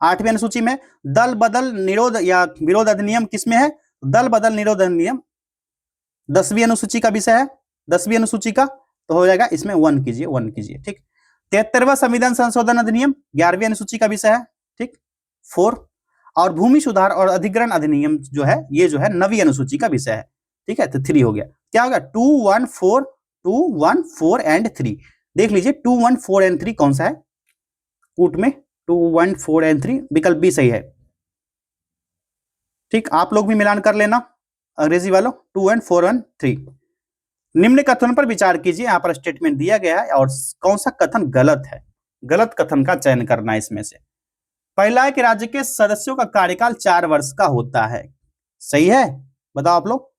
8वीं अनुसूची में दल बदल निरोध या विरोध अधिनियम किसमें है? दल बदल निरोध अधिनियम 10वीं अनुसूची का विषय है, 10वीं अनुसूची का, तो हो जाएगा इसमें 1 कीजिए, 1 कीजिए, ठीक। 73वां संविधान संशोधन अधिनियम 11वीं अनुसूची का विषय है, ठीक, 4। और भूमि सुधार और अधिग्रहण अधिनियम जो है, ये जो है 9वीं अनुसूची का विषय है, ठीक है, तो 3 हो गया। क्या होगा? 2, 1, 4, 2, 1, 4 एंड 3। देख लीजिए 2, 1, 4 एंड 3 कौन सा है कूट में? 2, 1, 4 एंड 3, विकल्प बी सही है, ठीक। आप लोग भी मिलान कर लेना अंग्रेजी वालों, 2 एंड 4 एंड 3। निम्न कथन पर विचार कीजिए, यहां पर स्टेटमेंट दिया गया है और कौन सा कथन गलत है? गलत कथन का चयन करना है इसमें से। पहला है कि राज्य के सदस्यों का कार्यकाल 4 वर्ष का होता है, सही है? बताओ आप लोग।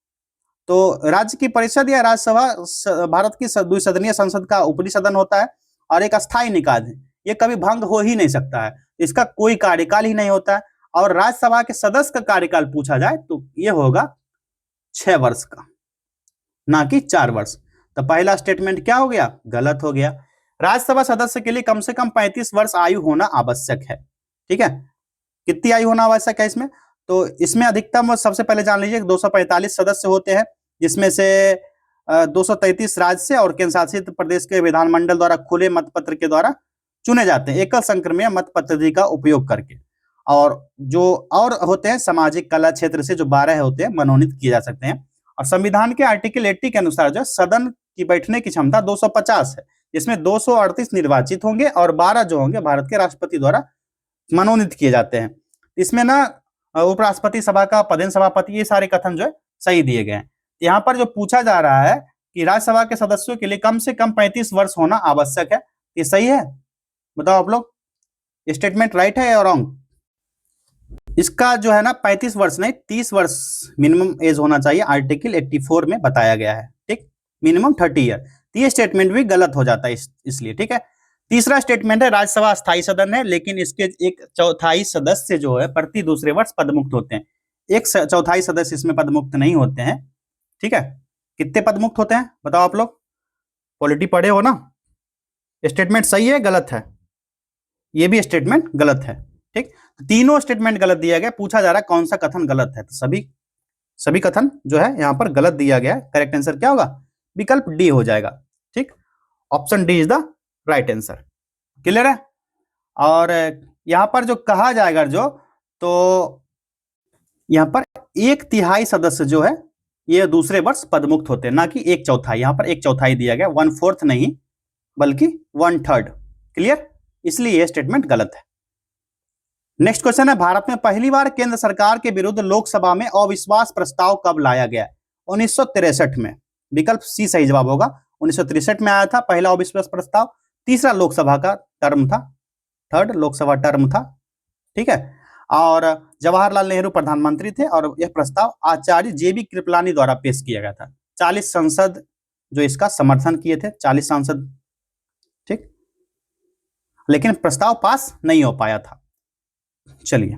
तो राज्य की परिषद या राज्यसभा भारत की द्विसदनीय संसद का ऊपरी सदन होता है और एक अस्थायी निकाय है, ये कभी भंग हो ही नहीं सकता है, इसका कोई कार्यकाल ही नहीं होता है। और राज्यसभा के सदस्य का कार्यकाल पूछा जाए तो ये होगा 6 वर्ष का, ना कि 4 वर्ष। तो पहला स्टेटमेंट क्या हो गया, गलत हो गया। राज्यसभा सदस्य के लिए कम से कम 35 वर्ष आयु होना आवश्यक है। ठीक है, कितनी आयु होना आवश्यक है इसमें, तो इसमें अधिकतम सबसे पहले जान लीजिए 245 सदस्य होते हैं, जिसमें से 233 राज्य से और केंद्र शासित प्रदेश के विधानमंडल द्वारा खुले मतपत्र के द्वारा चुने जाते हैं, एकल संक्रमणीय मत पद्धति का उपयोग करके। और जो और होते हैं सामाजिक कला क्षेत्र से जो 12 होते हैं मनोनीत किए जा सकते हैं। और संविधान के आर्टिकल 80 के अनुसार जो सदन की बैठने की क्षमता 250 है, जिसमें 238 निर्वाचित होंगे और 12 जो होंगे भारत के राष्ट्रपति द्वारा मनोनीत किए जाते हैं। इसमें ना उपराष्ट्रपति सभा का पदेन सभापति, ये सारे कथन जो है सही दिए गए हैं। यहाँ पर जो पूछा जा रहा है कि राज्यसभा के सदस्यों के लिए कम से कम 35 वर्ष होना आवश्यक है, ये सही है? बताओ आप लोग, स्टेटमेंट राइट है या रॉन्ग? इसका जो है ना 35 वर्ष नहीं 30 वर्ष मिनिमम एज होना चाहिए, आर्टिकल 84 में बताया गया है। ठीक, मिनिमम 30 ईयर। ये स्टेटमेंट भी गलत हो जाता है इसलिए। ठीक है, तीसरा स्टेटमेंट है राज्यसभा अस्थायी सदन है, लेकिन इसके 1/4 सदस्य जो है प्रति दूसरे वर्ष पदमुक्त होते हैं। 1/4 सदस्य इसमें पदमुक्त नहीं होते हैं। ठीक है, कितने पदमुक्त होते हैं बताओ आप लोग, पॉलिटी पढ़े हो ना? स्टेटमेंट सही है गलत है? ये भी स्टेटमेंट गलत है। ठीक, तीनों स्टेटमेंट गलत दिया गया। पूछा जा रहा है कौन सा कथन गलत है, तो सभी कथन जो है यहां पर गलत दिया गया है। करेक्ट आंसर क्या होगा, विकल्प डी हो जाएगा। ठीक, option D is the right answer. Clear है? और यहां पर जो कहा जाएगा जो, तो यहां पर 1/3 सदस्य जो है ये दूसरे वर्ष पदमुक्त होते हैं, ना कि 1/4। यहां पर 1/4 दिया गया, 1/4 नहीं बल्कि 1/3। क्लियर? इसलिए यह स्टेटमेंट गलत है। नेक्स्ट क्वेश्चन है, भारत में पहली बार केंद्र सरकार के विरुद्ध लोकसभा में अविश्वास प्रस्ताव कब लाया गया? 1963 में। विकल्प सी सही जवाब होगा। 1963 में आया था पहला अविश्वास प्रस्ताव। तीसरा लोकसभा का टर्म था, थर्ड लोकसभा टर्म था। ठीक है, और जवाहरलाल नेहरू प्रधानमंत्री थे और यह प्रस्ताव आचार्य जेबी कृपलानी द्वारा पेश किया गया था। 40 सांसद जो इसका समर्थन किए थे, 40 सांसद। ठीक, लेकिन प्रस्ताव पास नहीं हो पाया था। चलिए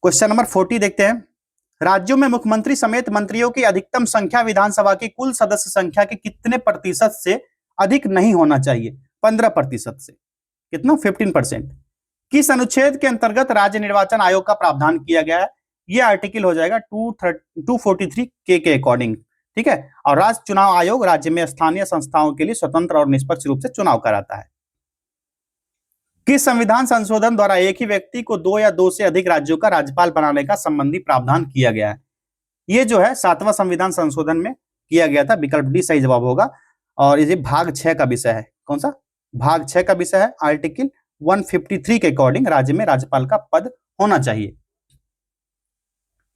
क्वेश्चन नंबर 40 देखते हैं। राज्यों में मुख्यमंत्री समेत मंत्रियों की अधिकतम संख्या विधानसभा की कुल सदस्य संख्या के कितने प्रतिशत से अधिक नहीं होना चाहिए? 15% से। कितना? 15%। किस अनुच्छेद के अंतर्गत राज्य निर्वाचन आयोग का प्रावधान किया गया है? यह आर्टिकल हो जाएगा 243 के अकॉर्डिंग। ठीक है, और राज्य चुनाव आयोग राज्य में स्थानीय संस्थाओं के लिए स्वतंत्र और निष्पक्ष रूप से चुनाव कराता है। किस संविधान संशोधन द्वारा एक ही व्यक्ति को 2 या 2 से अधिक राज्यों का राज्यपाल बनाने का संबंधी प्रावधान किया गया है? ये जो है 7वां संविधान संशोधन में किया गया था। विकल्प डी सही जवाब होगा। और ये भाग 6 का विषय है। कौन सा? भाग 6 का विषय है। आर्टिकल 153 के अकॉर्डिंग राज्य में राज्यपाल का पद होना चाहिए।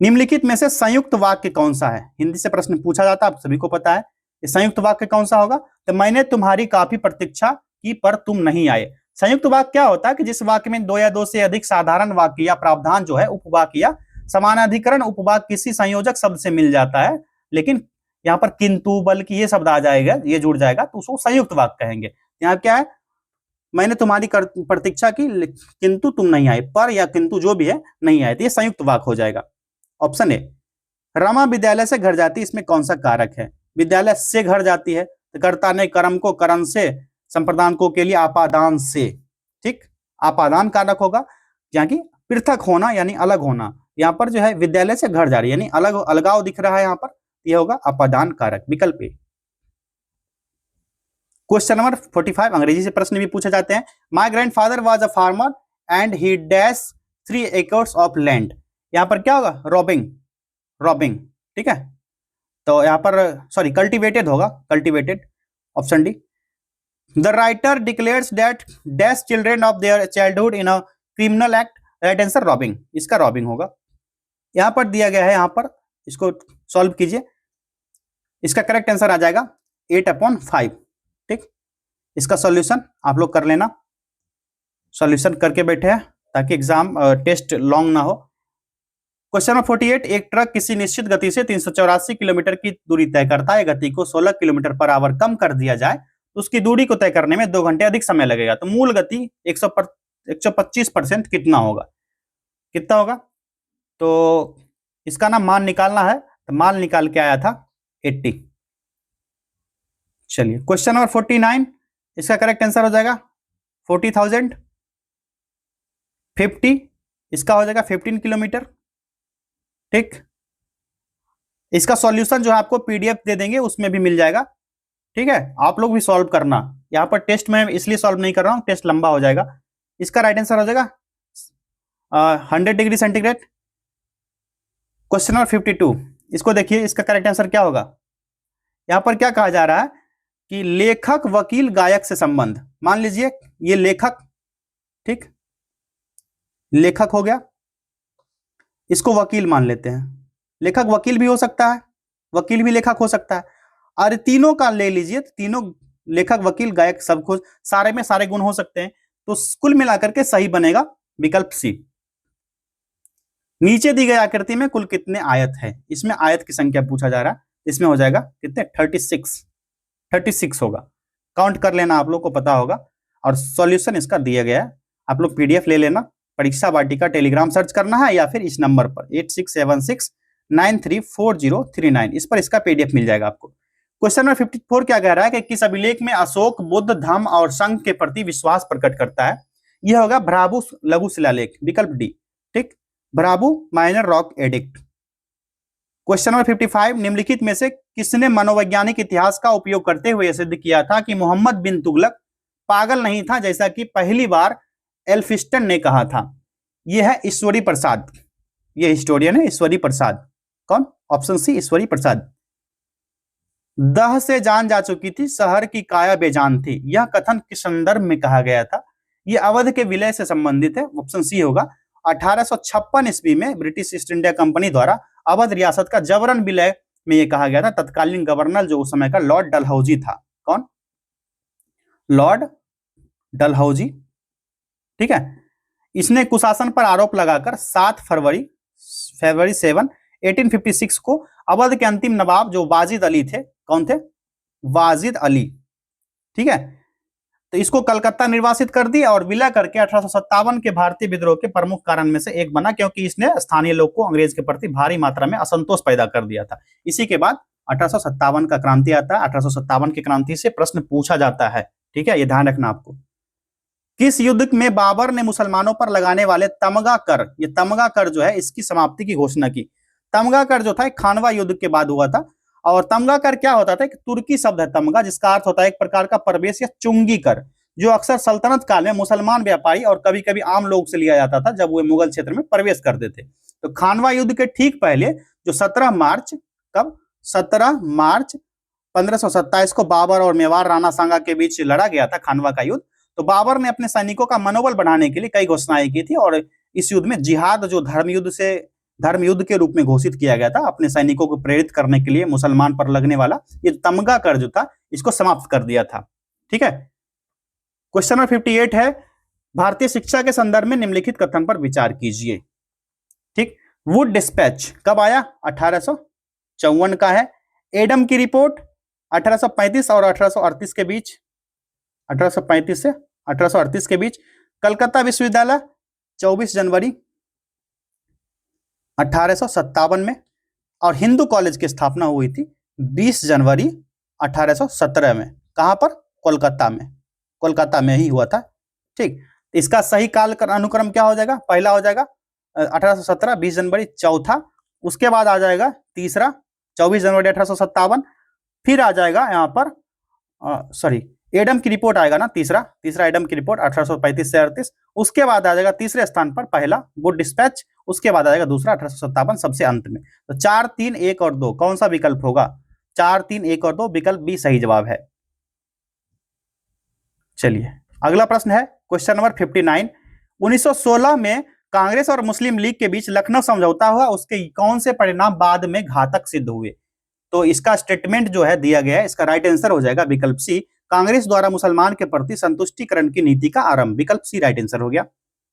निम्नलिखित में से संयुक्त वाक्य कौन सा है? हिंदी से प्रश्न पूछा जाता है, आप सभी को पता है। संयुक्त वाक्य कौन सा होगा? तो मैंने तुम्हारी काफी प्रतीक्षा की पर तुम नहीं आए। संयुक्त वाक्य क्या होता है कि जिस वाक्य में 2 या 2 से अधिक साधारण वाक्य या प्रावधान जो है उपवाक्य या समानाधिकरण उपवाक्य किसी संयोजक शब्द से मिल जाता है, लेकिन यहाँ पर किंतु बल्कि ये शब्द आ जाएगा, ये जुड़ जाएगा, तो उसको संयुक्त वाक्य कहेंगे। यहाँ क्या है? मैंने तुम्हारी प्रतीक्षा की किंतु तुम नहीं आए, पर या किंतु जो भी है नहीं आए, तो ये संयुक्त वाक्य हो जाएगा। ऑप्शन ए, रमा विद्यालय से घर जाती, इसमें कौन सा कारक है? विद्यालय से घर जाती है, तो कर्ता ने कर्म को करण से, संप्रदान के लिए आपादान से। ठीक, आपादान कारक होगा, यहाँ की पृथक होना यानी अलग होना। यहाँ पर जो है विद्यालय से घर जा रही है यानी अलग, अलगाव दिख रहा है यहाँ पर, यह होगा आपादान कारक। विकल्प ए। क्वेश्चन नंबर 45 अंग्रेजी से प्रश्न भी पूछे जाते हैं। My grandfather was a farmer and he dash 3 acres of land. यहाँ पर क्या होगा? रॉबिंग। ठीक है, तो यहाँ पर सॉरी कल्टिवेटेड होगा, cultivated. Option D. The writer declares that dash children of their childhood in a criminal act. Right answer robbing, इसका रॉबिंग होगा। यहाँ पर दिया गया है, यहाँ पर इसको सॉल्व कीजिए। इसका करेक्ट आंसर आ जाएगा 8/5। ठीक, इसका सॉल्यूशन आप लोग कर लेना। सॉल्यूशन करके बैठे हैं ताकि एग्जाम टेस्ट लॉन्ग ना हो। क्वेश्चन नंबर 48, एक ट्रक किसी निश्चित गति से 384 किलोमीटर की दूरी तय करता है। गति को 16 किलोमीटर पर आवर कम कर दिया जाए तो उसकी दूरी को तय करने में 2 घंटे अधिक समय लगेगा। तो मूल गति 125% कितना होगा? तो इसका ना मान निकालना है, तो माल निकाल के आया था 80। चलिए क्वेश्चन नंबर 49, इसका करेक्ट आंसर हो जाएगा 40,000। 50, इसका हो जाएगा 15 किलोमीटर। ठीक, इसका सॉल्यूशन जो है आपको पीडीएफ दे देंगे, उसमें भी मिल जाएगा। ठीक है, आप लोग भी सॉल्व करना। यहाँ पर टेस्ट में इसलिए सॉल्व नहीं कर रहा हूं, टेस्ट लंबा हो जाएगा। इसका राइट आंसर हो जाएगा 100 डिग्री सेंटीग्रेड। क्वेश्चन नंबर 52, इसको देखिए, इसका करेक्ट आंसर क्या होगा। यहां पर क्या कहा जा रहा है कि लेखक वकील गायक से संबंध। मान लीजिए ये लेखक, ठीक, लेखक हो गया, इसको वकील मान लेते हैं। लेखक वकील भी हो सकता है, वकील भी लेखक हो सकता है। और तीनों का ले लीजिए, तीनों लेखक वकील गायक सबको, सारे में सारे गुण हो सकते हैं। तो कुल मिलाकर के सही बनेगा विकल्प सी। नीचे दी गई आकृति में कुल कितने आयत है। इसमें आयत की संख्या पूछा जा रहा है। इसमें हो जाएगा कितने, 36 होगा। काउंट कर लेना, आप लोग को पता होगा। और सॉल्यूशन इसका दिया गया है, आप लोग पीडीएफ ले लेना। परीक्षा वाटिका टेलीग्राम सर्च करना है या फिर इस नंबर पर 8676934039, इस पर इसका पीडीएफ मिल जाएगा आपको। क्वेश्चन नंबर 54 क्या कह रहा है कि किस अभिलेख में अशोक बुद्ध धम्म और संघ के प्रति विश्वास प्रकट करता है। यह होगा भ्राभु लघु शिलालेख, विकल्प डी। ठीक, Bhabru minor rock edict. Question number 55, निम्नलिखित में से किसने मनोवैज्ञानिक इतिहास का उपयोग करते हुए सिद्ध किया था कि मोहम्मद बिन तुगलक पागल नहीं था, जैसा कि पहली बार एल्फिस्टन ने कहा था। यह है ईश्वरी प्रसाद, यह हिस्टोरियन है ईश्वरी प्रसाद। कौन, ऑप्शन सी ईश्वरी प्रसाद। दह से जान जा चुकी थी, शहर की काया बेजान थी, यह कथन किस संदर्भ में कहा गया था। यह अवध के विलय से संबंधित है, ऑप्शन सी होगा। 1856 ईस्वी में ब्रिटिश ईस्ट इंडिया कंपनी द्वारा अवध रियासत का जबरन विलय में यह कहा गया था। तत्कालीन गवर्नर जो उस समय का लॉर्ड डलहौजी था। कौन, लॉर्ड डलहौजी। ठीक है, इसने कुशासन पर आरोप लगाकर 7 फरवरी 7, 1856 को अवध के अंतिम नवाब जो वाजिद अली थे, कौन थे, वाजिद अली, ठीक है, तो इसको कलकत्ता निर्वासित कर दिया और विलय करके 1857 के भारतीय विद्रोह के प्रमुख कारण में से एक बना, क्योंकि इसने स्थानीय लोग को अंग्रेज के प्रति भारी मात्रा में असंतोष पैदा कर दिया था। इसी के बाद 1857 का क्रांति आता है। 1857 की क्रांति से प्रश्न पूछा जाता है। ठीक है, ये ध्यान रखना आपको। किस युद्ध में बाबर ने मुसलमानों पर लगाने वाले तमगा कर, ये तमगा कर जो है इसकी समाप्ति की घोषणा की। तमगा कर जो था खानवा युद्ध के बाद हुआ था। और तमगा कर क्या होता था, एक तुर्की शब्द है तमगा, जिसका अर्थ होता है एक प्रकार का प्रवेश या चुंगी कर, जो अक्सर सल्तनत काल में मुसलमान व्यापारी और कभी कभी आम लोग से लिया जाता था जब वे मुगल क्षेत्र में प्रवेश करते थे। तो खानवा युद्ध के ठीक पहले जो 17 मार्च, कब, 17 मार्च 1527 को बाबर और मेवाड़ राणा सांगा के बीच लड़ा गया था खानवा का युद्ध। तो बाबर ने अपने सैनिकों का मनोबल बढ़ाने के लिए कई घोषणाएं की थी और इस युद्ध में जिहाद जो धर्म युद्ध के रूप में घोषित किया गया था, अपने सैनिकों को प्रेरित करने के लिए मुसलमान पर लगने वाला ये तमगा कर जो था इसको समाप्त कर दिया था। ठीक है, क्वेश्चन नंबर 58 है, भारतीय शिक्षा के संदर्भ में निम्नलिखित कथन पर विचार कीजिए। ठीक, वुड डिस्पैच कब आया, 1854 का है। एडम की रिपोर्ट 1835 और 1838 के बीच, 1835 से 1838 के बीच। कलकत्ता विश्वविद्यालय 24 जनवरी 1857 में। और हिंदू कॉलेज की स्थापना हुई थी 20 जनवरी 1817 में। कहां पर, कोलकाता में, कोलकाता में ही हुआ था। ठीक, इसका सही काल अनुक्रम क्या हो जाएगा, पहला हो जाएगा 1817 20 जनवरी, चौथा उसके बाद आ जाएगा तीसरा 24 जनवरी 1857, फिर आ जाएगा यहाँ पर एडम की रिपोर्ट आएगा ना, तीसरा एडम की रिपोर्ट 1835 से 38, उसके बाद आ जाएगा तीसरे स्थान पर पहला वुड डिस्पैच, उसके बाद आ जाएगा दूसरा 1857 सबसे अंत में। तो 4, 3, 1 और 2 कौन सा विकल्प होगा, 4, 3, 1 और 2 विकल्प बी सही जवाब है। चलिए अगला प्रश्न है क्वेश्चन नंबर 59, 1916 में कांग्रेस और मुस्लिम लीग के बीच लखनऊ समझौता हुआ, उसके कौन से परिणाम बाद में घातक सिद्ध हुए। तो इसका स्टेटमेंट जो है दिया गया है, इसका राइट आंसर हो जाएगा विकल्प सी, कांग्रेस द्वारा मुसलमान के प्रति संतुष्टिकरण की नीति का आरंभ। विकल्प सी राइट आंसर हो गया,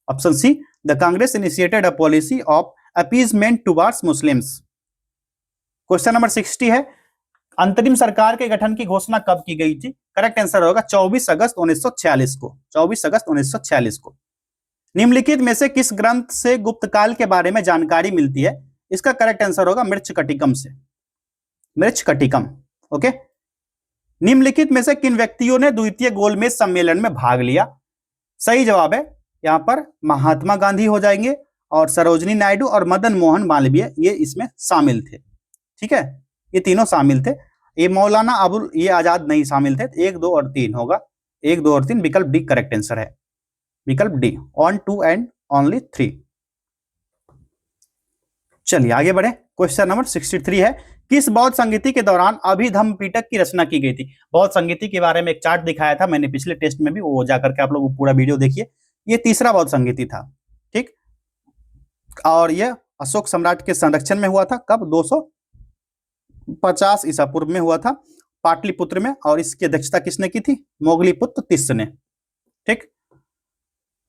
option C, the Congress initiated a policy of appeasement towards Muslims. Question number 60 है, अंतरिम सरकार के गठन की घोषणा कब की गई थी। करेक्ट आंसर होगा 24 अगस्त 1946 को, 24 अगस्त 1946 को। निम्नलिखित में से किस ग्रंथ से गुप्तकाल के बारे में जानकारी मिलती है। इसका करेक्ट आंसर होगा मृच्छकटिकम से, मृच्छकटिकम। ओके, निम्नलिखित में से किन व्यक्तियों ने द्वितीय गोलमेज सम्मेलन में भाग लिया? सही जवाब है यहां पर महात्मा गांधी हो जाएंगे, और सरोजनी नायडू और मदन मोहन मालवीय ये इसमें शामिल थे। ठीक है, ये तीनों शामिल थे। ये मौलाना अबुल ये आजाद नहीं शामिल थे। 1, 2 और 3 होगा, 1, 2 और 3, विकल्प डी करेक्ट आंसर है, विकल्प डी, 1, 2 एंड ओनली 3। चलिए आगे बढ़े। क्वेश्चन नंबर 63 है, किस बौद्ध संगीति के दौरान अभिधम्म पिटक की रचना की गई थी? बौद्ध संगीति के बारे में एक चार्ट दिखाया था मैंने पिछले टेस्ट में भी, वो जाकर के आप लोग पूरा वीडियो देखिए। ये तीसरा बौद्ध संगीति था। ठीक, और यह अशोक सम्राट के संरक्षण में हुआ था। कब? 250 ईसा पूर्व में हुआ था, पाटलिपुत्र में, और इसकी अध्यक्षता किसने की थी? मोगलीपुत्र तिस्स ने। ठीक,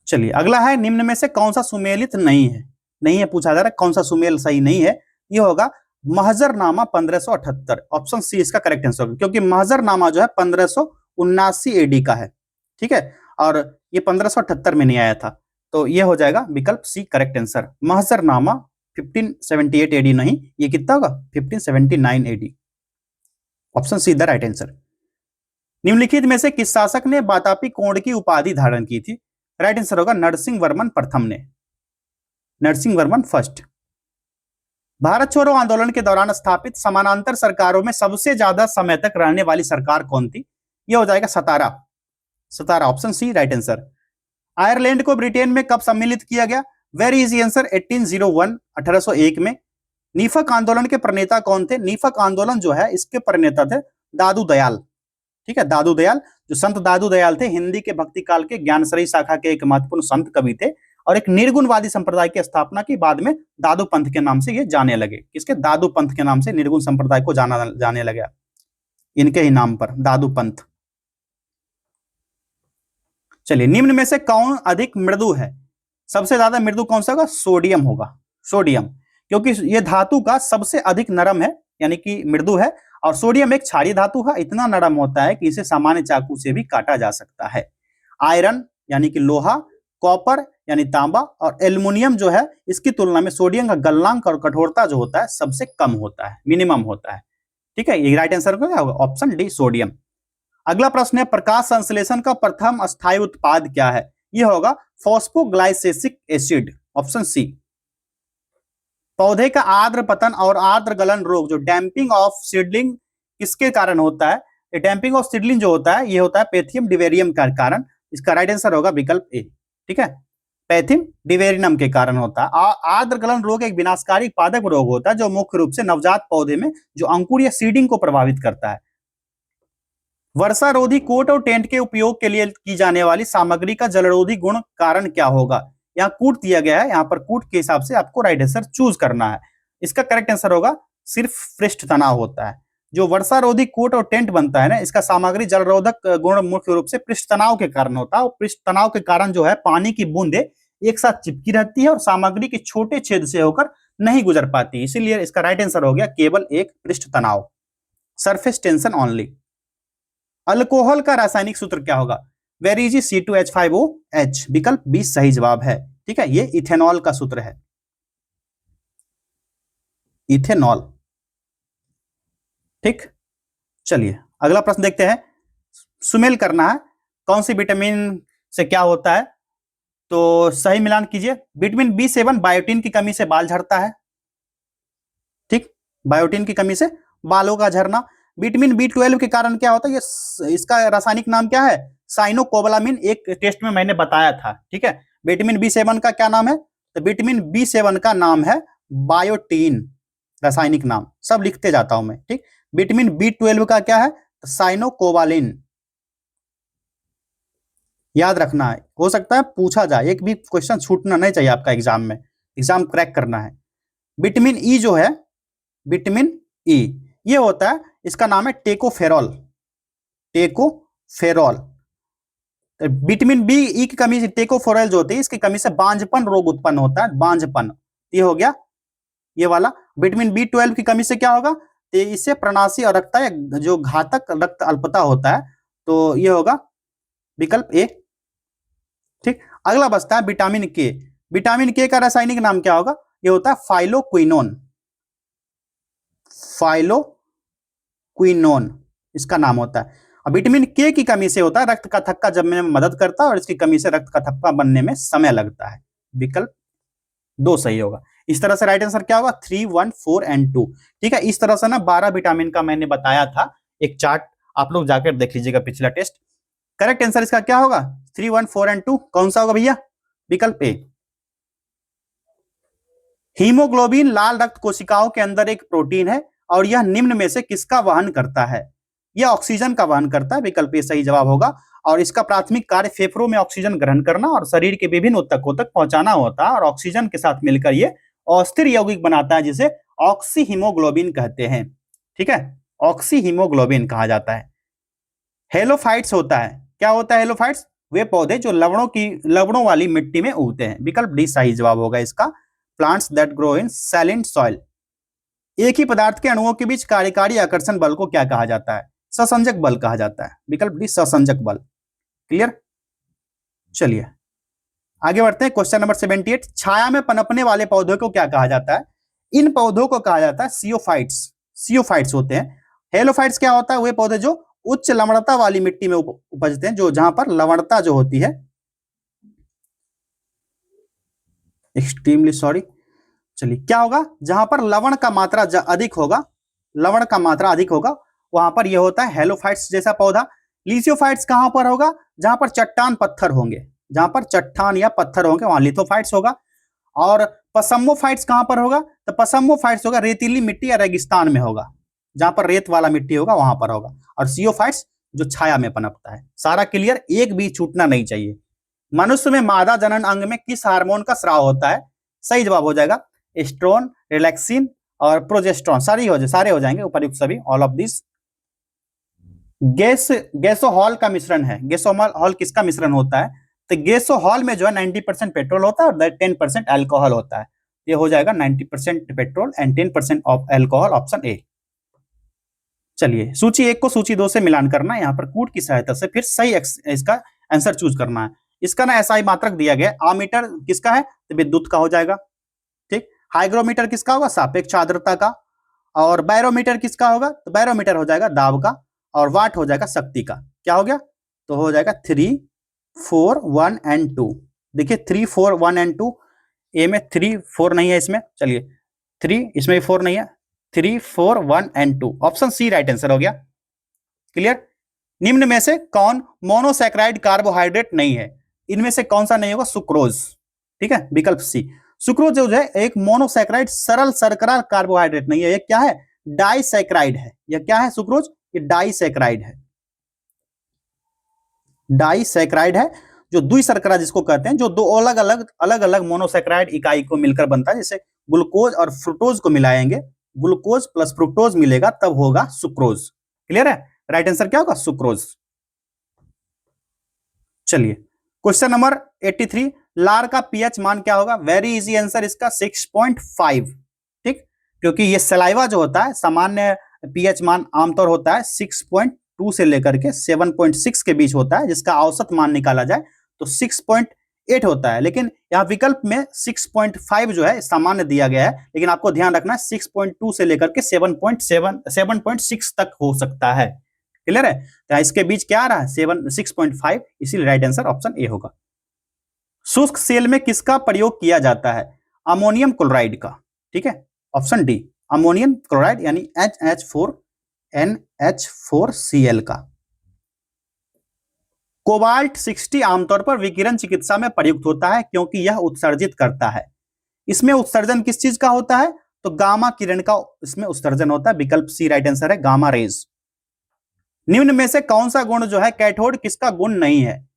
चलिए अगला है, निम्न में से कौन सा सुमेलित नहीं है? नहीं है पूछा जा रहा है, कौन सा सुमेल सही नहीं है? ये होगा महजरनामा 1578, ऑप्शन सी इसका करेक्ट आंसर होगा, क्योंकि महजरनामा जो है 1579 एडी का है। ठीक है, और ये 1578 में नहीं आया था, तो ये हो जाएगा विकल्प C correct answer. Mahzarnama 1578 AD नहीं, ये कितना होगा? 1579 AD, option C the right answer. निम्नलिखित में से किस शासक ने वातापी कोण की उपाधि धारण की थी? राइट आंसर होगा नरसिंह वर्मन प्रथम ने, नरसिंह वर्मन फर्स्ट। भारत छोड़ो आंदोलन के दौरान स्थापित समानांतर सरकारों में सबसे ज्यादा समय तक रहने वाली सरकार कौन थी? यह हो जाएगा Satara, Satara, option C right answer. Ireland को ब्रिटेन में कब सम्मिलित किया गया? वेरी इजी आंसर, 1801, 1801 में। नीफक आंदोलन के प्रणेता कौन थे? नीफक आंदोलन जो है इसके प्रणेता थे दादू दयाल। ठीक है, दादू दयाल, जो संत दादू दयाल थे, हिंदी के भक्ति काल के ज्ञानश्रयी शाखा के एक महत्वपूर्ण संत कवि थे, और एक निर्गुणवादी संप्रदाय की स्थापना की, बाद में दादू पंथ के नाम से ये जाने लगे। किसके? दादू पंथ के नाम से निर्गुण संप्रदाय को जाने लगा, इनके ही नाम पर, दादू पंथ। चलिए, निम्न में से कौन अधिक मृदु है? सबसे ज्यादा मृदु कौन सा होगा? सोडियम होगा, सोडियम, क्योंकि ये धातु का सबसे अधिक नरम है, यानी कि मृदु है, और सोडियम एक क्षारीय धातु है, इतना नरम होता है कि इसे सामान्य चाकू से भी काटा जा सकता है। आयरन यानी कि लोहा, कॉपर यानी तांबा, और एल्युमिनियम जो है इसकी तुलना में सोडियम का गलनांक और कठोरता जो होता है सबसे कम होता है, मिनिमम होता है। ठीक है, ये राइट आंसर क्या होगा? Option D sodium. अगला प्रश्न है, प्रकाश संश्लेषण का प्रथम अस्थायी उत्पाद क्या है? यह होगा फॉस्फोग्लाइसेसिक एसिड, ऑप्शन सी। पौधे का आर्द्र पतन और आर्द्र गलन रोग, जो डैम्पिंग ऑफ सीडलिंग, किसके कारण होता है? ये डैम्पिंग ऑफ सीडलिंग जो होता है ये होता है पैथियम डिवेरियम का कारण। इसका राइट आंसर होगा विकल्प ए। ठीक है, पैथियम डिवेरिनम के कारण होता है। आर्द्र गलन रोग एक विनाशकारी पादप रोग होता है जो मुख्य रूप से नवजात पौधे में जो अंकुर या सीडिंग को प्रभावित करता है। वर्षारोधी कोट और टेंट के उपयोग के लिए की जाने वाली सामग्री का जलरोधी गुण कारण क्या होगा? यहाँ कूट दिया गया है, यहाँ पर कूट के हिसाब से आपको राइट आंसर चूज करना है। इसका करेक्ट आंसर होगा सिर्फ पृष्ठ तनाव होता है। जो वर्षारोधी कोट और टेंट बनता है ना, इसका सामग्री जलरोधक गुण मुख्य रूप से पृष्ठ तनाव के कारण होता है, और पृष्ठ तनाव के कारण जो है पानी की बूंदे एक साथ चिपकी रहती है और सामग्री के छोटे छेद से होकर नहीं गुजर पाती, इसीलिए इसका राइट आंसर हो गया केवल एक पृष्ठ तनाव, सरफेस टेंशन ओनली। अल्कोहल का रासायनिक सूत्र क्या होगा? वेरी इजी, C2H5OH, विकल्प बी सही जवाब है। ठीक है, ये इथेनॉल का सूत्र है, इथेनॉल। ठीक, चलिए अगला प्रश्न देखते हैं। सुमेल करना है, कौन सी विटामिन से क्या होता है, तो सही मिलान कीजिए। विटामिन B7 बायोटिन की कमी से बाल झड़ता है। ठीक, बायोटिन की कमी से बालों का झड़ना। विटामिन B12 के कारण क्या होता है, ये इसका रासायनिक नाम क्या है? साइनोकोबालामिन, एक टेस्ट में मैंने बताया था। ठीक है, विटामिन B7 का क्या नाम है? तो विटामिन B7 का नाम है बायोटीन, रासायनिक नाम सब लिखते जाता हूं मैं। ठीक, विटामिन B12 का क्या है? तो साइनोकोबालिन, याद रखना है, हो सकता है पूछा जाए, एक भी क्वेश्चन छूटना नहीं चाहिए आपका एग्जाम में, एग्जाम क्रैक करना है। विटामिन ई जो है, विटामिन ई ये होता है, इसका नाम है tocopherol, tocopherol. Vitamin B E की कमी से, टेकोफेरॉल जो होती है इसकी कमी से बांझपन रोग उत्पन्न होता है, बांझपन, ये हो गया ये वाला। विटामिन B12 की कमी से क्या होगा? तो इससे प्रणाशी और रक्त जो घातक रक्त अल्पता होता है, तो ये होगा विकल्प ए। ठीक, अगला बचता है विटामिन के। विटामिन के का रासायनिक नाम क्या होगा? ये होता है फाइलोक्विनोन, फाइलोक्विनोन इसका नाम होता है। और विटामिन के की कमी से होता है रक्त का थक्का जमने में मदद करता है, और इसकी कमी से रक्त का थक्का बनने में समय लगता है। विकल्प 2 सही होगा। इस तरह से राइट आंसर क्या होगा 3, 1, 4 एंड 2। ठीक है, इस तरह से ना 12 विटामिन का मैंने बताया था एक चार्ट, आप लोग जाकर देख लीजिएगा पिछला टेस्ट। करेक्ट आंसर इसका क्या होगा 3, 1, 4 एंड 2 कौन सा होगा भैया? विकल्प ए। हीमोग्लोबिन लाल रक्त कोशिकाओं के अंदर एक प्रोटीन है और यह निम्न में से किसका वहन करता है? यह ऑक्सीजन का वहन करता है। विकल्प ए सही जवाब होगा। और इसका प्राथमिक कार्य फेफड़ों में ऑक्सीजन ग्रहण करना और शरीर के विभिन्न ऊतकों तक पहुंचाना होता है, और ऑक्सीजन के साथ मिलकर यह अस्थिर यौगिक बनाता है जिसे ऑक्सी हीमोग्लोबिन कहते हैं। ठीक है, ऑक्सी हीमोग्लोबिन कहा जाता है। हेलोफाइट्स होता है, क्या होता है हेलोफाइट्स? वे पौधे जो लवणों वाली मिट्टी में उगते हैं। विकल्प डी सही जवाब होगा इसका। Plants that grow in saline soil. एक ही पदार्थ के अणुओं के बीच कार्यकारी आकर्षण बल को क्या कहा जाता है? ससंजक बल कहा जाता है। विकल्प डी ससंजक बल। क्लियर? चलिए आगे बढ़ते हैं। क्वेश्चन नंबर 78, छाया में पनपने वाले पौधों को क्या कहा जाता है? इन पौधों को कहा जाता है सियोफाइट्स। सियोफाइट्स होते हैं। हेलोफाइट्स क्या होता है? वे पौधे जो उच्च लवणता वाली मिट्टी में उपजते हैं, जो जहां पर लवणता जो होती है, एक्सट्रीमली सॉरी, चलिए क्या होगा, जहां पर लवण का मात्रा अधिक होगा, लवण का मात्रा अधिक होगा, वहां पर यह होता है हेलोफाइट्स जैसा पौधा। लिथोफाइट्स कहां पर होगा? जहां पर चट्टान पत्थर होंगे, जहां पर चट्टान या पत्थर होंगे वहां लिथोफाइट्स होगा। और पसम्मोफाइट्स कहां पर होगा? तो पसम्मोफाइट्स होगा रेतीली मिट्टी या रेगिस्तान में होगा, जहां पर रेत वाला मिट्टी होगा वहां पर होगा। और सियोफाइट्स जो छाया में पनपता है। सारा क्लियर, एक भी छूटना नहीं चाहिए। मनुष्य में मादा जनन अंग में किस हार्मोन का स्राव होता है? सही जवाब हो जाएगा एस्ट्रोन, रिलैक्सिन और प्रोजेस्ट्रॉन। सारे हो जाएंगे उपर्युक्त सभी, ऑल ऑफ दिस। गैसोहॉल का मिश्रण है। गैसोहॉल किसका मिश्रण होता है? तो गैसोहॉल में जो है 90% पेट्रोल होता है और 10% अल्कोहल होता है। ये हो जाएगा 90% petrol and 10% of alcohol, option A. चलिए सूची 1 को सूची 2 से मिलान करना है, यहाँ पर कूट की सहायता से फिर सही इसका आंसर चूज करना है। इसका ना एसआई मात्रक दिया गया। आमीटर किसका है? तो विद्युत का हो जाएगा। ठीक, हाइग्रोमीटर किसका होगा? सापेक्ष आर्द्रता का। और बैरोमीटर किसका होगा? तो बैरोमीटर हो जाएगा दाब का। और वाट हो जाएगा शक्ति का। क्या हो गया? तो हो जाएगा 3, 4, 1 एंड 2। देखिए 3, 4, 1 एंड 2, ए में 3, 4 नहीं है इसमें, चलिए 3, इसमें भी 4 नहीं है, 3, 4, 1 and 2, option C right answer हो गया। क्लियर? निम्न में से कौन मोनोसैकेराइड कार्बोहाइड्रेट नहीं है? इनमें से कौन सा नहीं होगा? सुक्रोज। ठीक है, विकल्प सी। सुक्रोज जो है एक मोनोसैकेराइड सरल शर्करा कार्बोहाइड्रेट नहीं है, ये क्या है? डाइसैकेराइड है। यह क्या है सुक्रोज? ये डाइसैकेराइड है। डाइसैकेराइड है जो द्विशर्करा जिसको कहते हैं, जो दो अलग अलग मोनोसैकेराइड इकाई को मिलकर बनता है। जैसे ग्लूकोज और फ्रुक्टोज को मिलाएंगे, ग्लूकोज प्लस फ्रुक्टोज मिलेगा तब होगा सुक्रोज। क्लियर है? राइट आंसर क्या होगा? सुक्रोज। चलिए क्वेश्चन नंबर 83, लार का पीएच मान क्या होगा? वेरी इजी आंसर इसका 6.5। ठीक, क्योंकि ये सलाइवा जो होता है सामान्य पीएच मान आमतौर होता है 6.2 से लेकर के 7.6 के बीच होता है, जिसका औसत मान निकाला जाए तो 6.8 होता है। लेकिन यहाँ विकल्प में 6.5 जो है सामान्य दिया गया है, लेकिन आपको ध्यान रखना है 6.2 से लेकर के 7.6 तक हो सकता है। क्लियर है? तो इसके बीच क्या आ रहा है? 6.5, इसीलिए राइट आंसर ऑप्शन ए होगा। शुष्क सेल में किसका प्रयोग किया जाता है? अमोनियम क्लोराइड का। ठीक है, ऑप्शन डी अमोनियम क्लोराइड यानी HH4NH4Cl का। कोबाल्ट 60 आमतौर पर विकिरण चिकित्सा में प्रयुक्त होता है क्योंकि यह उत्सर्जित करता है। इसमें उत्सर्जन किस चीज का होता है? तो गामा किरण का इसमें उत्सर्जन होता है। विकल्प सी राइट आंसर है, गामा रेज। निम्न में से कौन सा गुण जो है कैथोड किसका गुण नहीं है?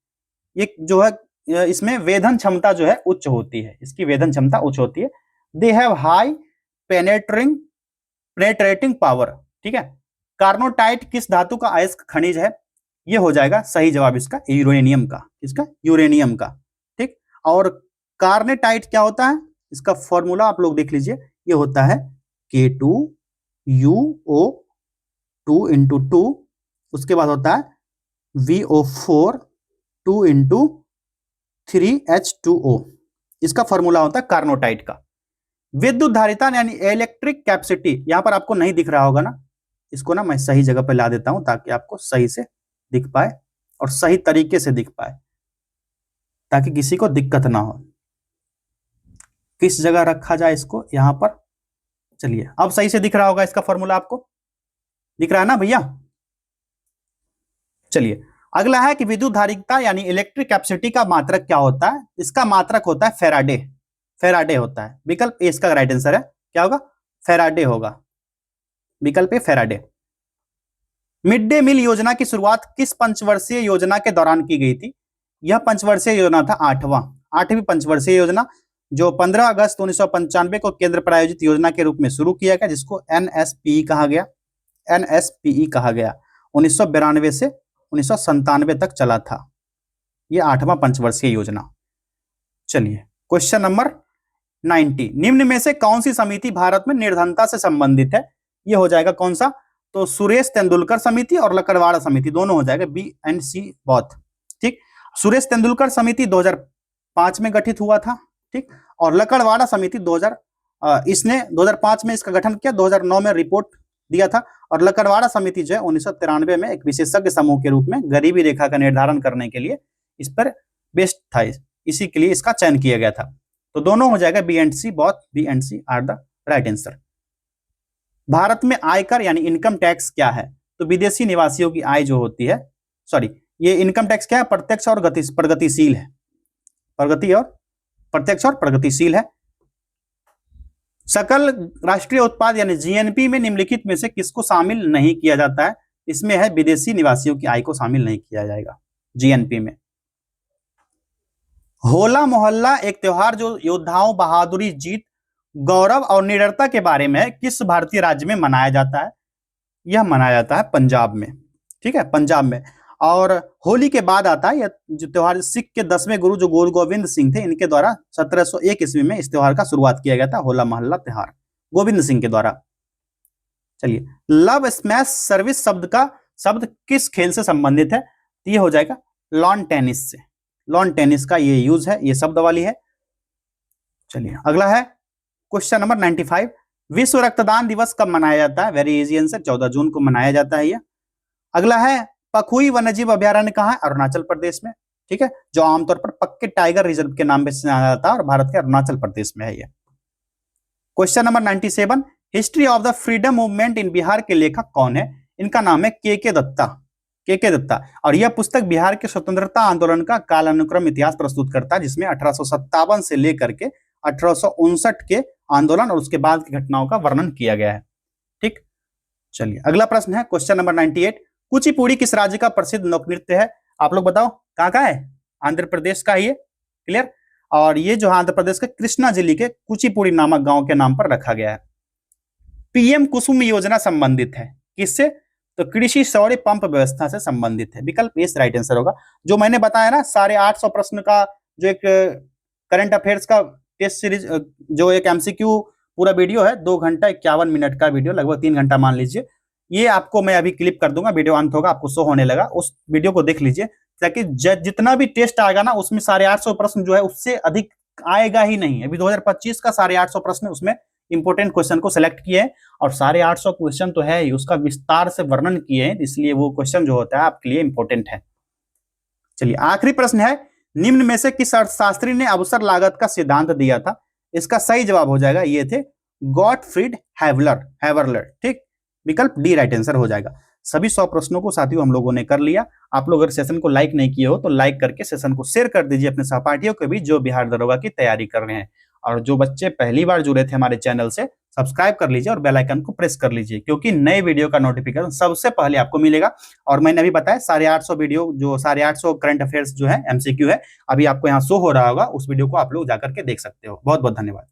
ये जो है इसमें वेधन क्षमता जो है उच्च होती है, इसकी वेधन क्षमता उच्च होती है। They have high penetrating power. ठीक है, कार्नोटाइट किस धातु का अयस्क खनिज है? ये हो जाएगा सही जवाब इसका यूरेनियम का। किसका? यूरेनियम का। ठीक, और कार्नेटाइट क्या होता है? इसका फॉर्मूला आप लोग देख लीजिए, ये होता है K2UO2 इंटू 2, उसके बाद होता है VO4 2 इंटू 3H2O। इसका फॉर्मूला होता है कार्नोटाइट का। विद्युत धारिता यानी इलेक्ट्रिक कैपेसिटी, यहां पर आपको नहीं दिख रहा होगा ना, इसको ना मैं सही जगह पे ला देता हूं ताकि आपको सही से दिख पाए और सही तरीके से दिख पाए, ताकि किसी को दिक्कत ना हो। किस जगह रखा जाए इसको, यहां पर, चलिए अब सही से दिख रहा होगा इसका फॉर्मूला, आपको दिख रहा है ना भैया। चलिए अगला है कि विद्युत धारिता यानी इलेक्ट्रिक कैपेसिटी का मात्रक क्या होता है। इसका मात्रक होता है फेराडे, फेराडे होता है। विकल्प ए इसका राइट आंसर है, क्या होगा, फेराडे होगा, विकल्प ए फेराडे। मिड डे मील योजना की शुरुआत किस पंचवर्षीय योजना के दौरान की गई थी। यह पंचवर्षीय योजना था आठवीं पंचवर्षीय योजना, जो 15 अगस्त 1995 को केंद्र प्रायोजित योजना के रूप में शुरू किया गया, जिसको एनएसपीई कहा गया, एनएसपीई कहा गया। 1992 से 1997 तक चला था यह 8वां पंचवर्षीय योजना। चलिए क्वेश्चन नंबर 90, निम्न में से कौन सी समिति भारत में निर्धनता से संबंधित है। यह हो जाएगा कौन सा, तो सुरेश तेंदुलकर समिति और लकड़वाड़ा समिति, दोनों हो जाएगा, बी एंड सी बोथ। ठीक, सुरेश तेंदुलकर समिति 2005 में गठित हुआ था, ठीक, और लकड़वाड़ा समिति इसने 2005 में इसका गठन किया, 2009 में रिपोर्ट दिया था, और लकड़वाड़ा समिति जो है 1993 में एक विशेषज्ञ समूह के रूप में गरीबी रेखा का निर्धारण करने के लिए इस पर बेस्ड था, इसी के लिए इसका चयन किया गया था। तो दोनों हो जाएगा B and C, both B and C are the right answer. Bharat में आयकर यानी इनकम टैक्स क्या है, तो विदेशी निवासियों की आय जो होती है, सॉरी ये इनकम टैक्स क्या है, प्रत्यक्ष और प्रगतिशील है, प्रत्यक्ष और प्रगतिशील है। सकल राष्ट्रीय उत्पाद यानी जीएनपी में निम्नलिखित में से किसको शामिल नहीं किया जाता है। इसमें है विदेशी निवासियों की आय को शामिल नहीं किया जाएगा जीएनपी में। होला मोहल्ला एक त्योहार जो योद्धाओं, बहादुरी, जीत, गौरव और निडरता के बारे में किस भारतीय राज्य में मनाया जाता है। यह मनाया जाता है पंजाब में, ठीक है, पंजाब में। और होली के बाद आता है यह जो त्योहार, सिख के 10वें गुरु जो गुरु गोविंद सिंह थे, इनके द्वारा 1701 ईस्वी में इस त्योहार का शुरुआत किया गया था, होला मोहल्ला त्योहार गोविंद सिंह के द्वारा। चलिए लव स्मैश सर्विस शब्द किस खेल से संबंधित है। ये हो जाएगा लॉन टेनिस से, लॉन टेनिस का ये यूज है, ये शब्द वाली है। चलिए अगला है क्वेश्चन नंबर 95, विश्व रक्तदान दिवस कब मनाया जाता है। वेरी इजी आंसर, 14 जून को मनाया जाता है ये। अगला है पखुई वन्यजीव अभयारण्य कहाँ है, अरुणाचल प्रदेश में, ठीक है, जो आमतौर पर पक्के टाइगर रिजर्व के नाम से जाना जाता है और भारत के अरुणाचल प्रदेश में है ये। Question number 97, history of the freedom movement in Bihar के लेखक कौन है। इनका नाम है के दत्ता, के दत्ता, और यह पुस्तक बिहार के स्वतंत्रता आंदोलन का कालानुक्रम इतिहास प्रस्तुत करता है, जिसमें 1857 से लेकर के 1859 के आंदोलन और उसके बाद की घटनाओं का वर्णन किया गया है। ठीक, चलिए अगला प्रश्न है क्वेश्चन नंबर 98, कुचिपुड़ी किस राज्य का प्रसिद्ध लोक नृत्य है। आप लोग बताओ कहाँ का है, आंध्र प्रदेश का है ये, क्लियर। और ये जो आंध्र प्रदेश के कृष्णा जिले के कुचिपुड़ी नामक गांव के नाम पर रखा गया है। पीएम कुसुम योजना संबंधित है किससे, तो कृषि सौर पंप व्यवस्था से संबंधित है, विकल्प ए राइट आंसर होगा। जो मैंने बताया ना 850 प्रश्न का जो एक करंट अफेयर्स का टेस्ट सीरीज, जो एक एमसीक्यू पूरा वीडियो है, 2 घंटा 51 मिनट का वीडियो, लगभग 3 घंटा मान लीजिए। ये आपको मैं अभी क्लिप कर दूंगा, वीडियो अंत होगा, आपको शो होने लगा, उस वीडियो को देख लीजिए, ताकि जितना भी टेस्ट आएगा ना उसमें 850 प्रश्न जो है उससे अधिक आएगा ही नहीं। अभी 2025 का 850 प्रश्न उसमें इंपोर्टेंट क्वेश्चन को सिलेक्ट किए हैं, और 850 क्वेश्चन तो है ही, उसका विस्तार से वर्णन किए हैं, इसलिए वो क्वेश्चन जो होता है आपके लिए इंपॉर्टेंट है। चलिए आखिरी प्रश्न है, निम्न में से किस अर्थशास्त्री ने अवसर लागत का सिद्धांत दिया था। इसका सही जवाब हो जाएगा, ये थे गॉटफ्रीड हैवर्लर, ठीक, विकल्प डी राइट आंसर हो जाएगा। सभी 100 प्रश्नों को साथियों हम लोगों ने कर लिया। आप लोग अगर सेशन को लाइक नहीं किए हो तो लाइक करके सेशन को शेयर कर दीजिए अपने सहपाठियों को भी, जो बिहार दरोगा की तैयारी कर रहे हैं। और जो बच्चे पहली बार जुड़े थे हमारे चैनल से, सब्सक्राइब कर लीजिए और बेल आइकन को प्रेस कर लीजिए, क्योंकि नए वीडियो का नोटिफिकेशन सबसे पहले आपको मिलेगा। और मैंने अभी बताया 850 वीडियो, जो 850 करंट अफेयर्स जो है एमसीक्यू है, अभी आपको यहाँ शो हो रहा होगा, उस वीडियो को आप लोग जाकर के देख सकते हो। बहुत बहुत धन्यवाद।